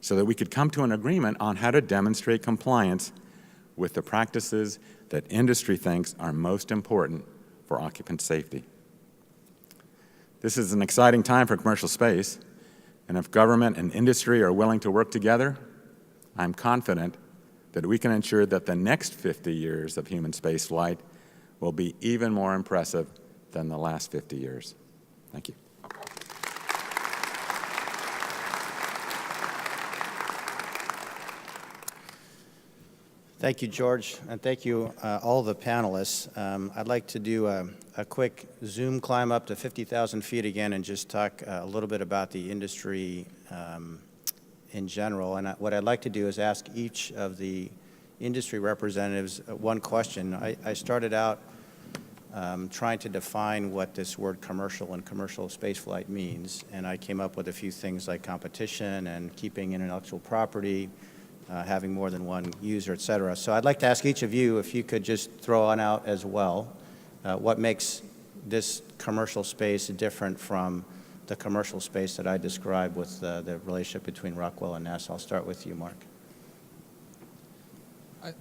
so that we could come to an agreement on how to demonstrate compliance with the practices that industry thinks are most important for occupant safety. This is an exciting time for commercial space, and if government and industry are willing to work together, I'm confident that we can ensure that the next 50 years of human spaceflight will be even more impressive than the last 50 years. Thank you. Thank you, George, and thank you, all the panelists. I'd like to do a quick Zoom climb up to 50,000 feet again and just talk a little bit about the industry in general. And what I'd like to do is ask each of the industry representatives one question. I started out trying to define what this word commercial and commercial spaceflight means, and I came up with a few things like competition and keeping intellectual property, having more than one user, et cetera. So I'd like to ask each of you if you could just throw on out as well what makes this commercial space different from the commercial space that I described with the relationship between Rockwell and NASA. I'll start with you, Mark.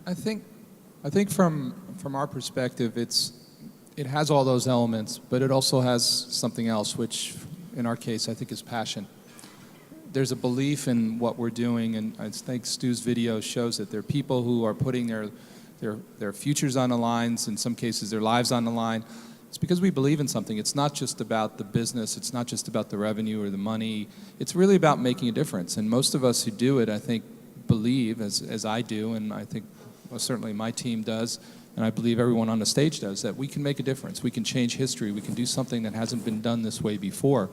I think from our perspective, it has all those elements, but it also has something else, which in our case I think is passion. There's a belief in what we're doing, and I think Stu's video shows that there are people who are putting their futures on the lines, in some cases their lives on the line. It's because we believe in something. It's not just about the business, it's not just about the revenue or the money, it's really about making a difference. And most of us who do it, I think, believe, as I do, and I think certainly my team does, and I believe everyone on the stage does, that we can make a difference. We can change history. We can do something that hasn't been done this way before.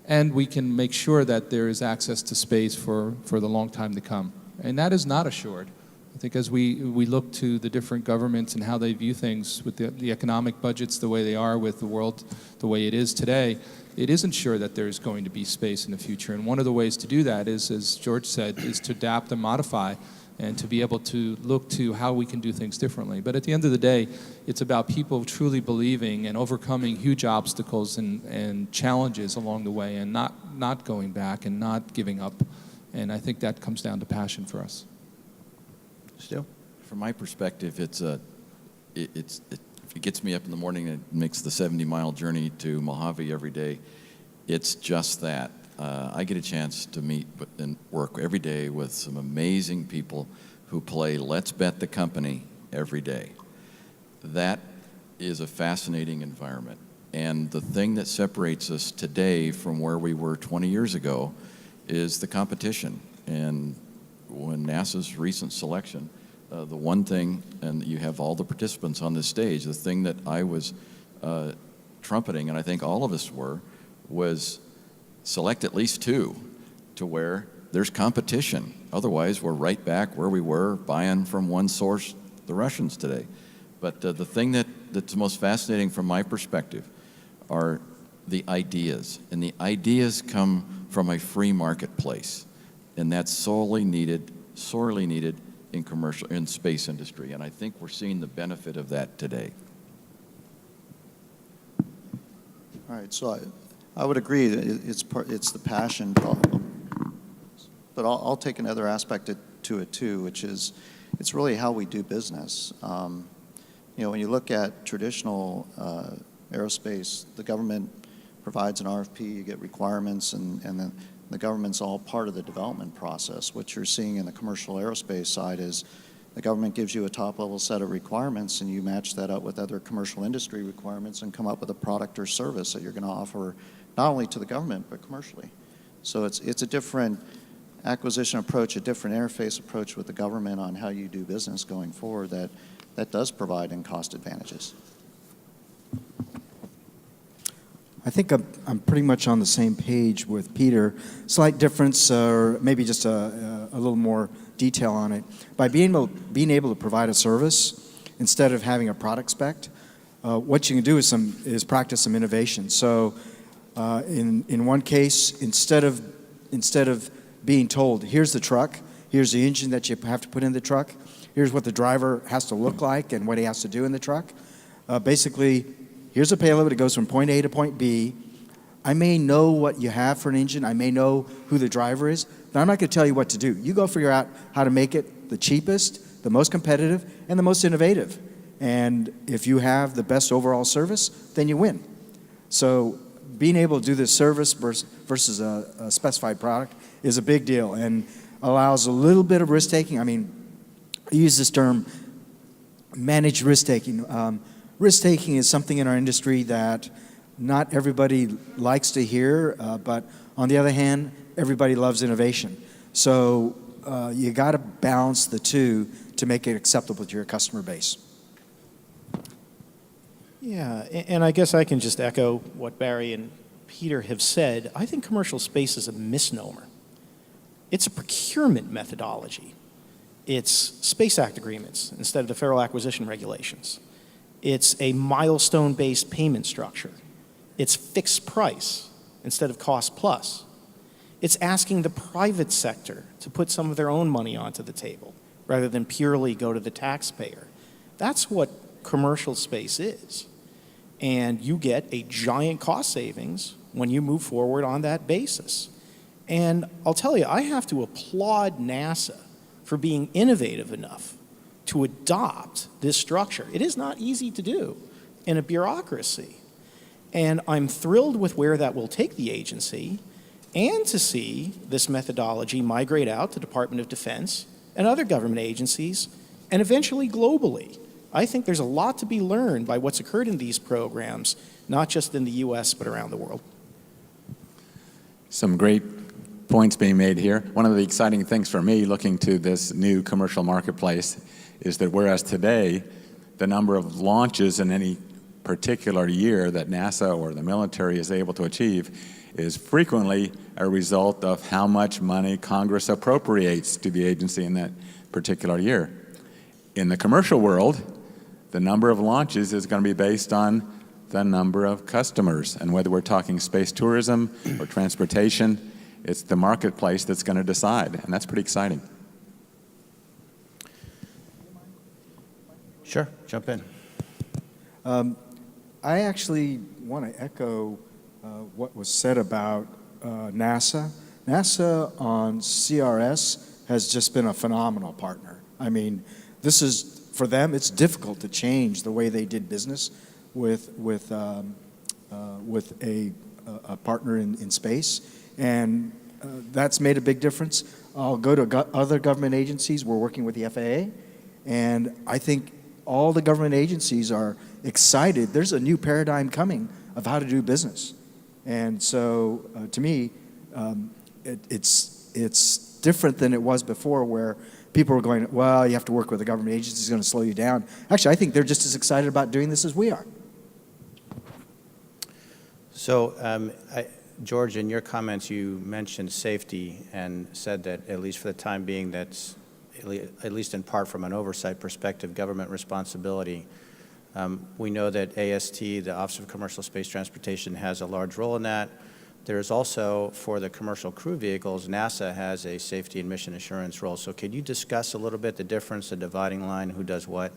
And we can make sure that there is access to space for the long time to come. And that is not assured. I think as we look to the different governments and how they view things with the economic budgets the way they are, with the world the way it is today, it isn't sure that there's going to be space in the future. And one of the ways to do that is, as George said, is to adapt and modify and to be able to look to how we can do things differently. But at the end of the day, it's about people truly believing and overcoming huge obstacles and challenges along the way, and not going back and not giving up, And I think that comes down to passion for us. Stu? From my perspective, it gets me up in the morning and it makes the 70-mile journey to Mojave every day. It's just that. I get a chance to meet and work every day with some amazing people who play Let's Bet the Company every day. That is a fascinating environment. And the thing that separates us today from where we were 20 years ago is the competition. And when NASA's recent selection, the one thing, and you have all the participants on this stage, the thing that I was trumpeting, and I think all of us were, was select at least two to where there's competition. Otherwise, we're right back where we were, buying from one source, the Russians today. But the thing that's most fascinating from my perspective are the ideas. And the ideas come from a free marketplace. And that's sorely needed in space industry. And I think we're seeing the benefit of that today. All right, so I would agree that it's the passion, but I'll take another aspect to it too, which is it's really how we do business. When you look at traditional aerospace, the government provides an RFP, you get requirements, and then the government's all part of the development process. What you're seeing in the commercial aerospace side is the government gives you a top-level set of requirements, and you match that up with other commercial industry requirements and come up with a product or service that you're going to offer not only to the government, but commercially. So it's a different acquisition approach, a different interface approach with the government on how you do business going forward that does provide in cost advantages. I think I'm pretty much on the same page with Peter. Slight difference, or maybe just a little more detail on it. By being able to provide a service instead of having a product spec, what you can do is practice some innovation. So in one case, instead of being told, here's the truck, here's the engine that you have to put in the truck, here's what the driver has to look like and what he has to do in the truck, basically, here's a payload, it goes from point A to point B. I may know what you have for an engine, I may know who the driver is, but I'm not going to tell you what to do. You go figure out how to make it the cheapest, the most competitive, and the most innovative. And if you have the best overall service, then you win. So being able to do this service versus a specified product is a big deal and allows a little bit of risk-taking. I mean, I use this term, managed risk-taking. Risk-taking is something in our industry that not everybody likes to hear, but on the other hand, everybody loves innovation. So you got to balance the two to make it acceptable to your customer base. Yeah, and I guess I can just echo what Barry and Peter have said. I think commercial space is a misnomer. It's a procurement methodology. It's Space Act agreements instead of the Federal Acquisition Regulations. It's a milestone-based payment structure. It's fixed price instead of cost plus. It's asking the private sector to put some of their own money onto the table rather than purely go to the taxpayer. That's what commercial space is. And you get a giant cost savings when you move forward on that basis. And I'll tell you, I have to applaud NASA for being innovative enough to adopt this structure. It is not easy to do in a bureaucracy. And I'm thrilled with where that will take the agency and to see this methodology migrate out to Department of Defense and other government agencies and eventually globally. I think there's a lot to be learned by what's occurred in these programs, not just in the US, but around the world. Some great points being made here. One of the exciting things for me looking to this new commercial marketplace is that whereas today the number of launches in any particular year that NASA or the military is able to achieve is frequently a result of how much money Congress appropriates to the agency in that particular year. In the commercial world, the number of launches is going to be based on the number of customers. And whether we're talking space tourism or transportation, it's the marketplace that's going to decide. And that's pretty exciting. Sure, jump in. I actually want to echo what was said about NASA. NASA on CRS has just been a phenomenal partner. I mean, this is, for them, it's difficult to change the way they did business with a partner in space, and that's made a big difference. I'll go to other government agencies. We're working with the FAA, and I think all the government agencies are excited. There's a new paradigm coming of how to do business, and so to me, it's different than it was before, where people were going, well, you have to work with a government agency, it's going to slow you down. Actually, I think they're just as excited about doing this as we are. So, George, in your comments, you mentioned safety and said that, at least for the time being, that's, at least in part from an oversight perspective, government responsibility. We know that AST, the Office of Commercial Space Transportation, has a large role in that. There is also, for the commercial crew vehicles, NASA has a safety and mission assurance role. So could you discuss a little bit the difference, the dividing line, who does what?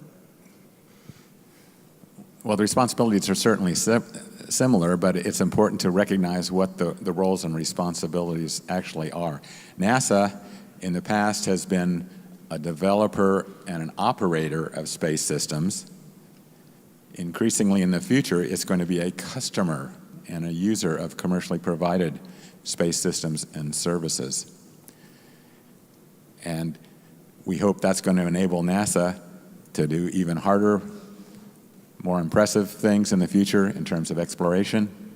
Well, the responsibilities are certainly similar, but it's important to recognize what the roles and responsibilities actually are. NASA, in the past, has been a developer and an operator of space systems. Increasingly in the future, it's going to be a customer and a user of commercially provided space systems and services. And we hope that's going to enable NASA to do even harder, more impressive things in the future in terms of exploration,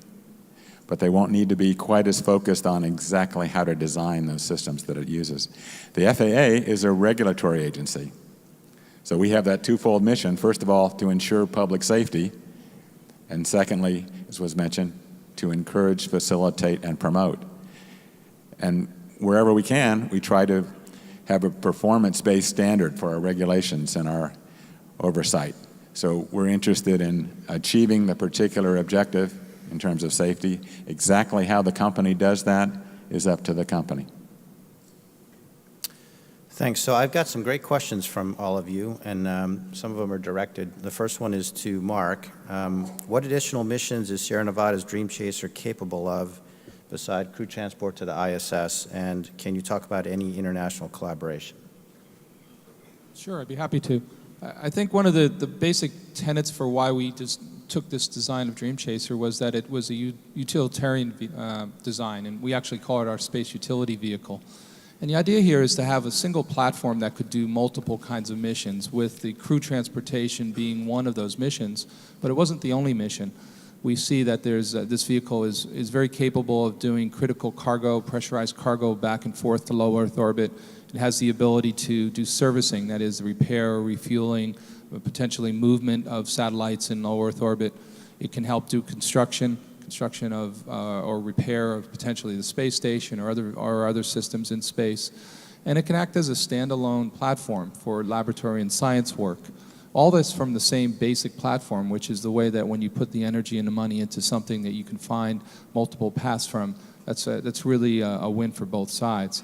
but they won't need to be quite as focused on exactly how to design those systems that it uses. The FAA is a regulatory agency. So we have that twofold mission. First of all, to ensure public safety, and secondly, as was mentioned, to encourage, facilitate, and promote. And wherever we can, we try to have a performance-based standard for our regulations and our oversight. So we're interested in achieving the particular objective in terms of safety. Exactly how the company does that is up to the company. Thanks. So I've got some great questions from all of you, and some of them are directed. The first one is to Mark. What additional missions is Sierra Nevada's Dream Chaser capable of beside crew transport to the ISS, and can you talk about any international collaboration? Sure, I'd be happy to. I think one of the basic tenets for why we just took this design of Dream Chaser was that it was a utilitarian design, and we actually call it our space utility vehicle. And the idea here is to have a single platform that could do multiple kinds of missions, with the crew transportation being one of those missions, but it wasn't the only mission. We see that this vehicle is very capable of doing critical cargo, pressurized cargo back and forth to low Earth orbit. It has the ability to do servicing, that is repair, refueling, potentially movement of satellites in low Earth orbit. It can help do construction of or repair of potentially the space station or other systems in space. And it can act as a standalone platform for laboratory and science work. All this from the same basic platform, which is the way that when you put the energy and the money into something that you can find multiple paths from, that's really a win for both sides.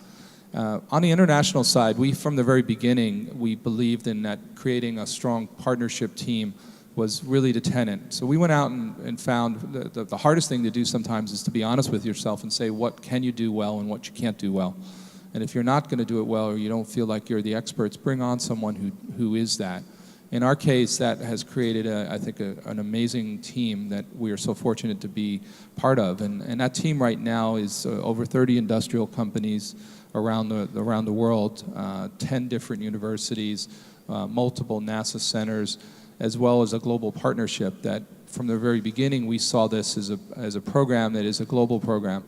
On the international side, from the very beginning, we believed in that creating a strong partnership team was really the tenet. So we went out and found the hardest thing to do sometimes is to be honest with yourself and say what can you do well and what you can't do well. And if you're not going to do it well or you don't feel like you're the experts, bring on someone who is that. In our case, that has created, I think, an amazing team that we are so fortunate to be part of. And that team right now is over 30 industrial companies around the world, 10 different universities, multiple NASA centers, as well as a global partnership that from the very beginning we saw this as a program that is a global program.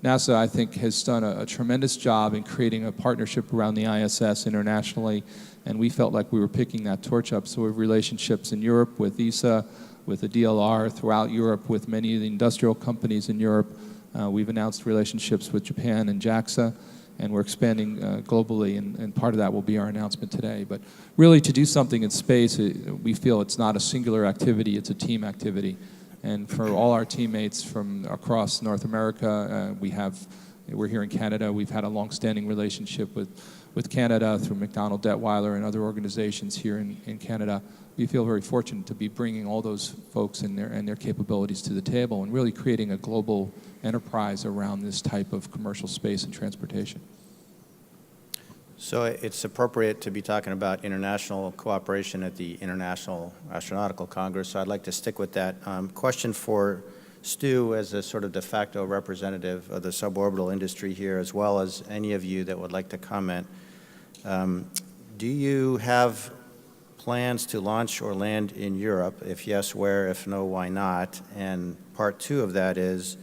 NASA, I think, has done a tremendous job in creating a partnership around the ISS internationally, and we felt like we were picking that torch up. So we have relationships in Europe with ESA, with the DLR, throughout Europe with many of the industrial companies in Europe. We've announced relationships with Japan and JAXA, and we're expanding globally, and part of that will be our announcement today. But really, to do something in space, we feel it's not a singular activity, it's a team activity. And for all our teammates from across North America, we're here in Canada, we've had a long-standing relationship with with Canada through McDonald Detweiler and other organizations here in Canada. We feel very fortunate to be bringing all those folks and their capabilities to the table and really creating a global enterprise around this type of commercial space and transportation. So it's appropriate to be talking about international cooperation at the International Astronautical Congress, so I'd like to stick with that. Question for Stu as a sort of de facto representative of the suborbital industry here, as well as any of you that would like to comment. Do you have plans to launch or land in Europe? If yes, where? If no, why not? And part two of that is,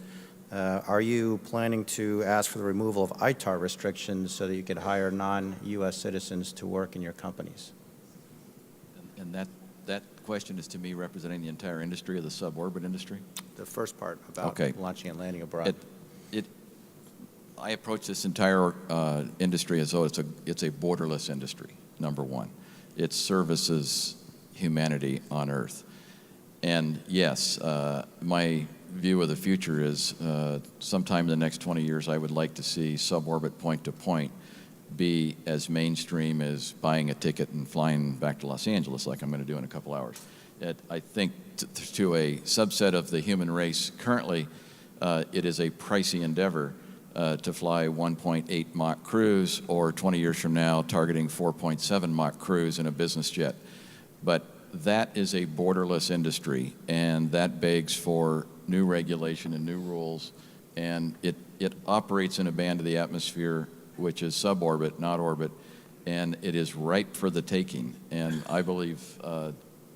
are you planning to ask for the removal of ITAR restrictions so that you could hire non-U.S. citizens to work in your companies? And that question is to me representing the entire industry of the suborbit industry? The first part about launching and landing abroad. I approach this entire industry as though it's a borderless industry, number one. It services humanity on Earth. And yes, my view of the future is sometime in the next 20 years, I would like to see suborbit point-to-point be as mainstream as buying a ticket and flying back to Los Angeles like I'm going to do in a couple hours. I think to a subset of the human race currently, it is a pricey endeavor to fly 1.8 Mach cruise or 20 years from now targeting 4.7 Mach cruise in a business jet. But that is a borderless industry, and that begs for new regulation and new rules, and it operates in a band of the atmosphere which is suborbit, not orbit, and it is ripe for the taking. And I believe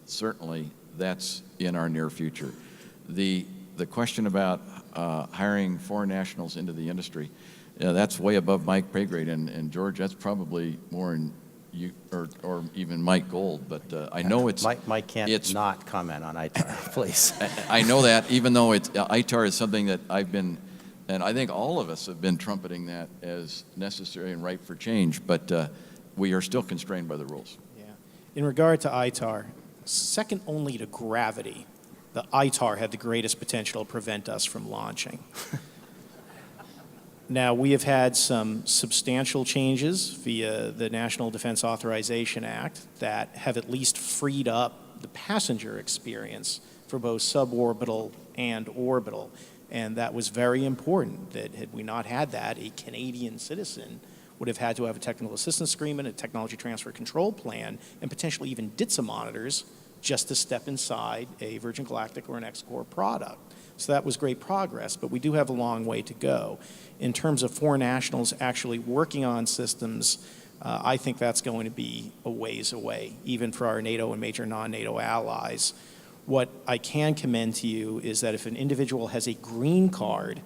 certainly that's in our near future. The question about hiring foreign nationals into the industry, that's way above my pay grade, and George, that's probably more in you or even Mike Gold, but I know it's... Mike can't not comment on ITAR, please. I know that, even though ITAR is something that I've been, and I think all of us have been trumpeting that as necessary and ripe for change, but we are still constrained by the rules. Yeah. In regard to ITAR, second only to gravity, the ITAR had the greatest potential to prevent us from launching. Now, we have had some substantial changes via the National Defense Authorization Act that have at least freed up the passenger experience for both suborbital and orbital. And that was very important, that had we not had that, a Canadian citizen would have had to have a technical assistance agreement, a technology transfer control plan, and potentially even DITSA monitors just to step inside a Virgin Galactic or an X-Corp product. So that was great progress, but we do have a long way to go. In terms of foreign nationals actually working on systems, I think that's going to be a ways away, even for our NATO and major non-NATO allies. What I can commend to you is that if an individual has a green card,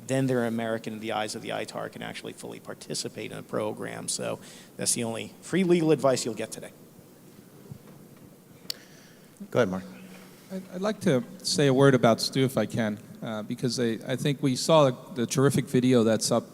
then they're American in the eyes of the ITAR, can actually fully participate in the program. So that's the only free legal advice you'll get today. Go ahead, Mark. I'd like to say a word about Stu, if I can, because I think we saw the terrific video that's up.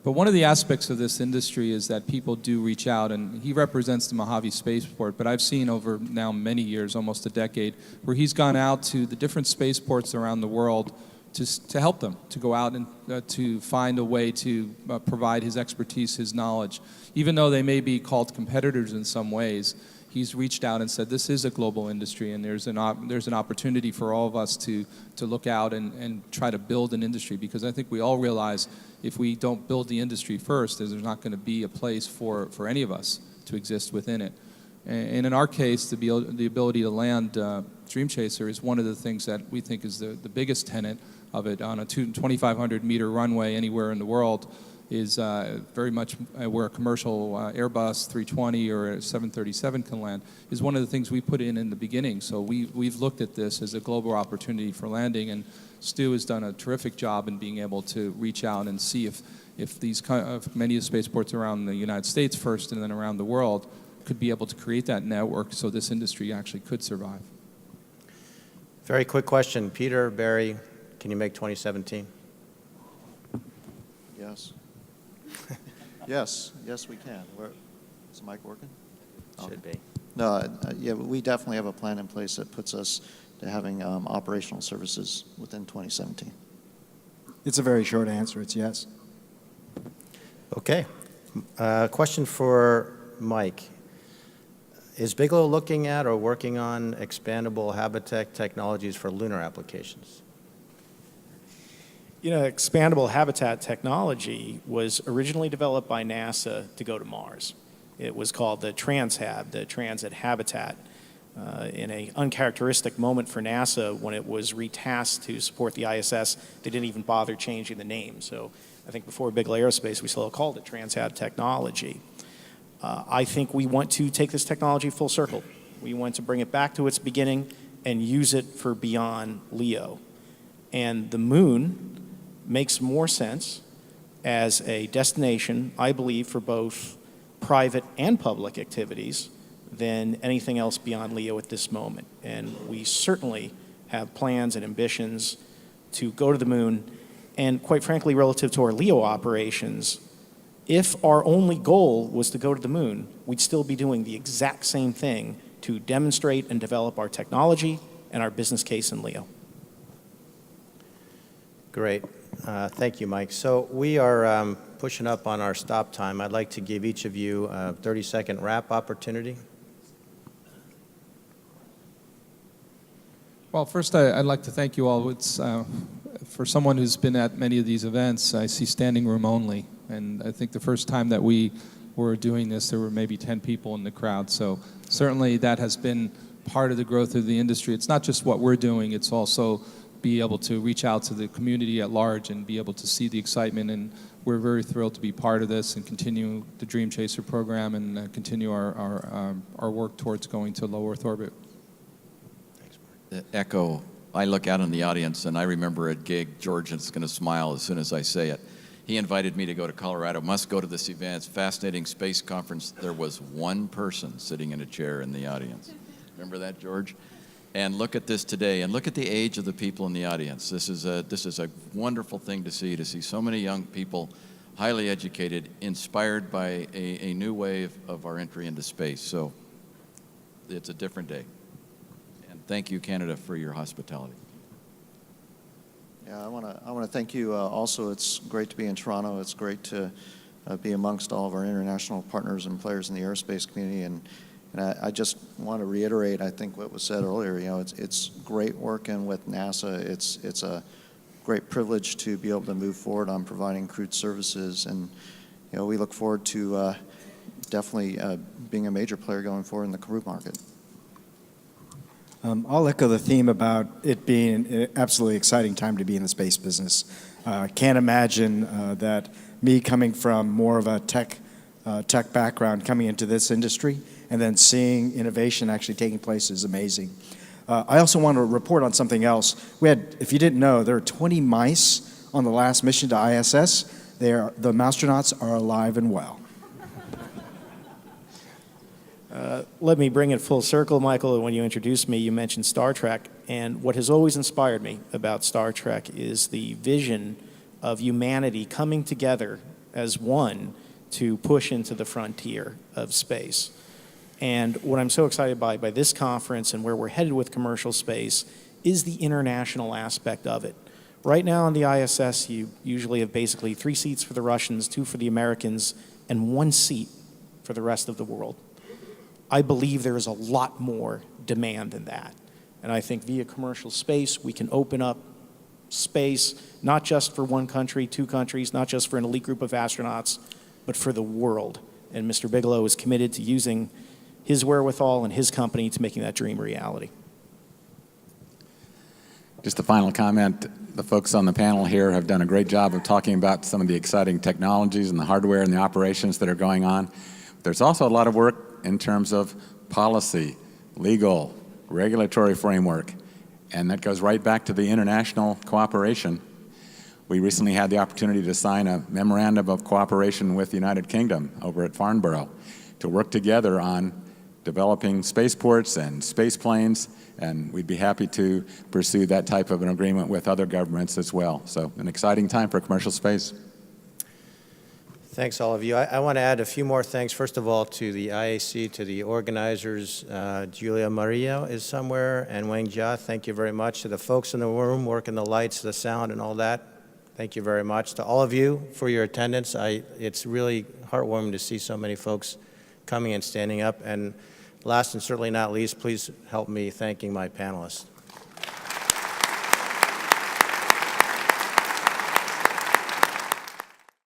But one of the aspects of this industry is that people do reach out, and he represents the Mojave Spaceport, but I've seen over now many years, almost a decade, where he's gone out to the different spaceports around the world to help them, to go out and to find a way to provide his expertise, his knowledge. Even though they may be called competitors in some ways, he's reached out and said this is a global industry, and there's an opportunity for all of us to look out and try to build an industry, because I think we all realize if we don't build the industry first, there's not going to be a place for any of us to exist within it. And in our case, the ability to land Dream Chaser is one of the things that we think is the biggest tenet of it. On a 2,500 meter runway anywhere in the world is very much where a commercial Airbus 320 or a 737 can land, is one of the things we put in the beginning. So we've looked at this as a global opportunity for landing, and Stu has done a terrific job in being able to reach out and see if these many of the spaceports around the United States first and then around the world could be able to create that network so this industry actually could survive. Very quick question. Peter, Barry, can you make 2017? Yes. Yes, we can. Is the mic working? Should be. No, yeah, we definitely have a plan in place that puts us to having operational services within 2017. It's a very short answer. It's yes. Okay. Question for Mike. Is Bigelow looking at or working on expandable habitat technologies for lunar applications? You know, expandable habitat technology was originally developed by NASA to go to Mars. It was called the TransHab, the Transit Habitat, in an uncharacteristic moment for NASA when it was retasked to support the ISS. They didn't even bother changing the name. So I think before Bigelow Aerospace, we still called it TransHab technology. I think we want to take this technology full circle. We want to bring it back to its beginning and use it for beyond LEO. And the moon makes more sense as a destination, I believe, for both private and public activities than anything else beyond LEO at this moment. And we certainly have plans and ambitions to go to the moon. And quite frankly, relative to our LEO operations, if our only goal was to go to the moon, we'd still be doing the exact same thing to demonstrate and develop our technology and our business case in LEO. Great. Thank you, Mike. So we are pushing up on our stop time. I'd like to give each of you a 30-second wrap opportunity. Well, first, I'd like to thank you all. It's, for someone who's been at many of these events, I see standing room only. And I think the first time that we were doing this, there were maybe 10 people in the crowd. So certainly that has been part of the growth of the industry. It's not just what we're doing, it's also be able to reach out to the community at large and be able to see the excitement. And we're very thrilled to be part of this and continue the Dream Chaser program and continue our work towards going to low Earth orbit. Echo, I look out in the audience and I remember a gig, George is going to smile as soon as I say it. He invited me to go to Colorado, must go to this event, it's a fascinating space conference. There was one person sitting in a chair in the audience. Remember that, George? And look at this today, and look at the age of the people in the audience. This is a wonderful thing to see so many young people, highly educated, inspired by a new wave of our entry into space. So it's a different day. And thank you, Canada, for your hospitality. Yeah, I want to thank you also. It's great to be in Toronto. It's great to be amongst all of our international partners and players in the aerospace community. And I just want to reiterate, I think, what was said earlier. You know, it's great working with NASA. It's a great privilege to be able to move forward on providing crewed services. And, you know, we look forward to definitely being a major player going forward in the crew market. I'll echo the theme about it being an absolutely exciting time to be in the space business. Can't imagine that me coming from more of a tech background coming into this industry and then seeing innovation actually taking place is amazing. I also want to report on something else. We had, if you didn't know, there are 20 mice on the last mission to ISS. The astronauts are alive and well. Let me bring it full circle, Michael. When you introduced me, you mentioned Star Trek. And what has always inspired me about Star Trek is the vision of humanity coming together as one to push into the frontier of space. And what I'm so excited by this conference and where we're headed with commercial space is the international aspect of it. Right now on the ISS, you usually have basically 3 seats for the Russians, 2 for the Americans, and 1 seat for the rest of the world. I believe there is a lot more demand than that. And I think via commercial space, we can open up space, not just for 1 country, 2 countries, not just for an elite group of astronauts, but for the world. And Mr. Bigelow is committed to using his wherewithal and his company to making that dream a reality. Just a final comment. The folks on the panel here have done a great job of talking about some of the exciting technologies and the hardware and the operations that are going on. There's also a lot of work in terms of policy, legal, regulatory framework, and that goes right back to the international cooperation. We recently had the opportunity to sign a memorandum of cooperation with the United Kingdom over at Farnborough to work together on developing spaceports and space planes, and we'd be happy to pursue that type of an agreement with other governments as well. So an exciting time for commercial space. Thanks, all of you. I want to add a few more thanks. First of all, to the IAC, to the organizers. Julia Maria is somewhere, and Wang Jia, thank you very much. To the folks in the room working the lights, the sound, and all that, Thank you very much. To all of you for your attendance, it's really heartwarming to see so many folks coming and standing up. And last and certainly not least, please help me thanking my panelists.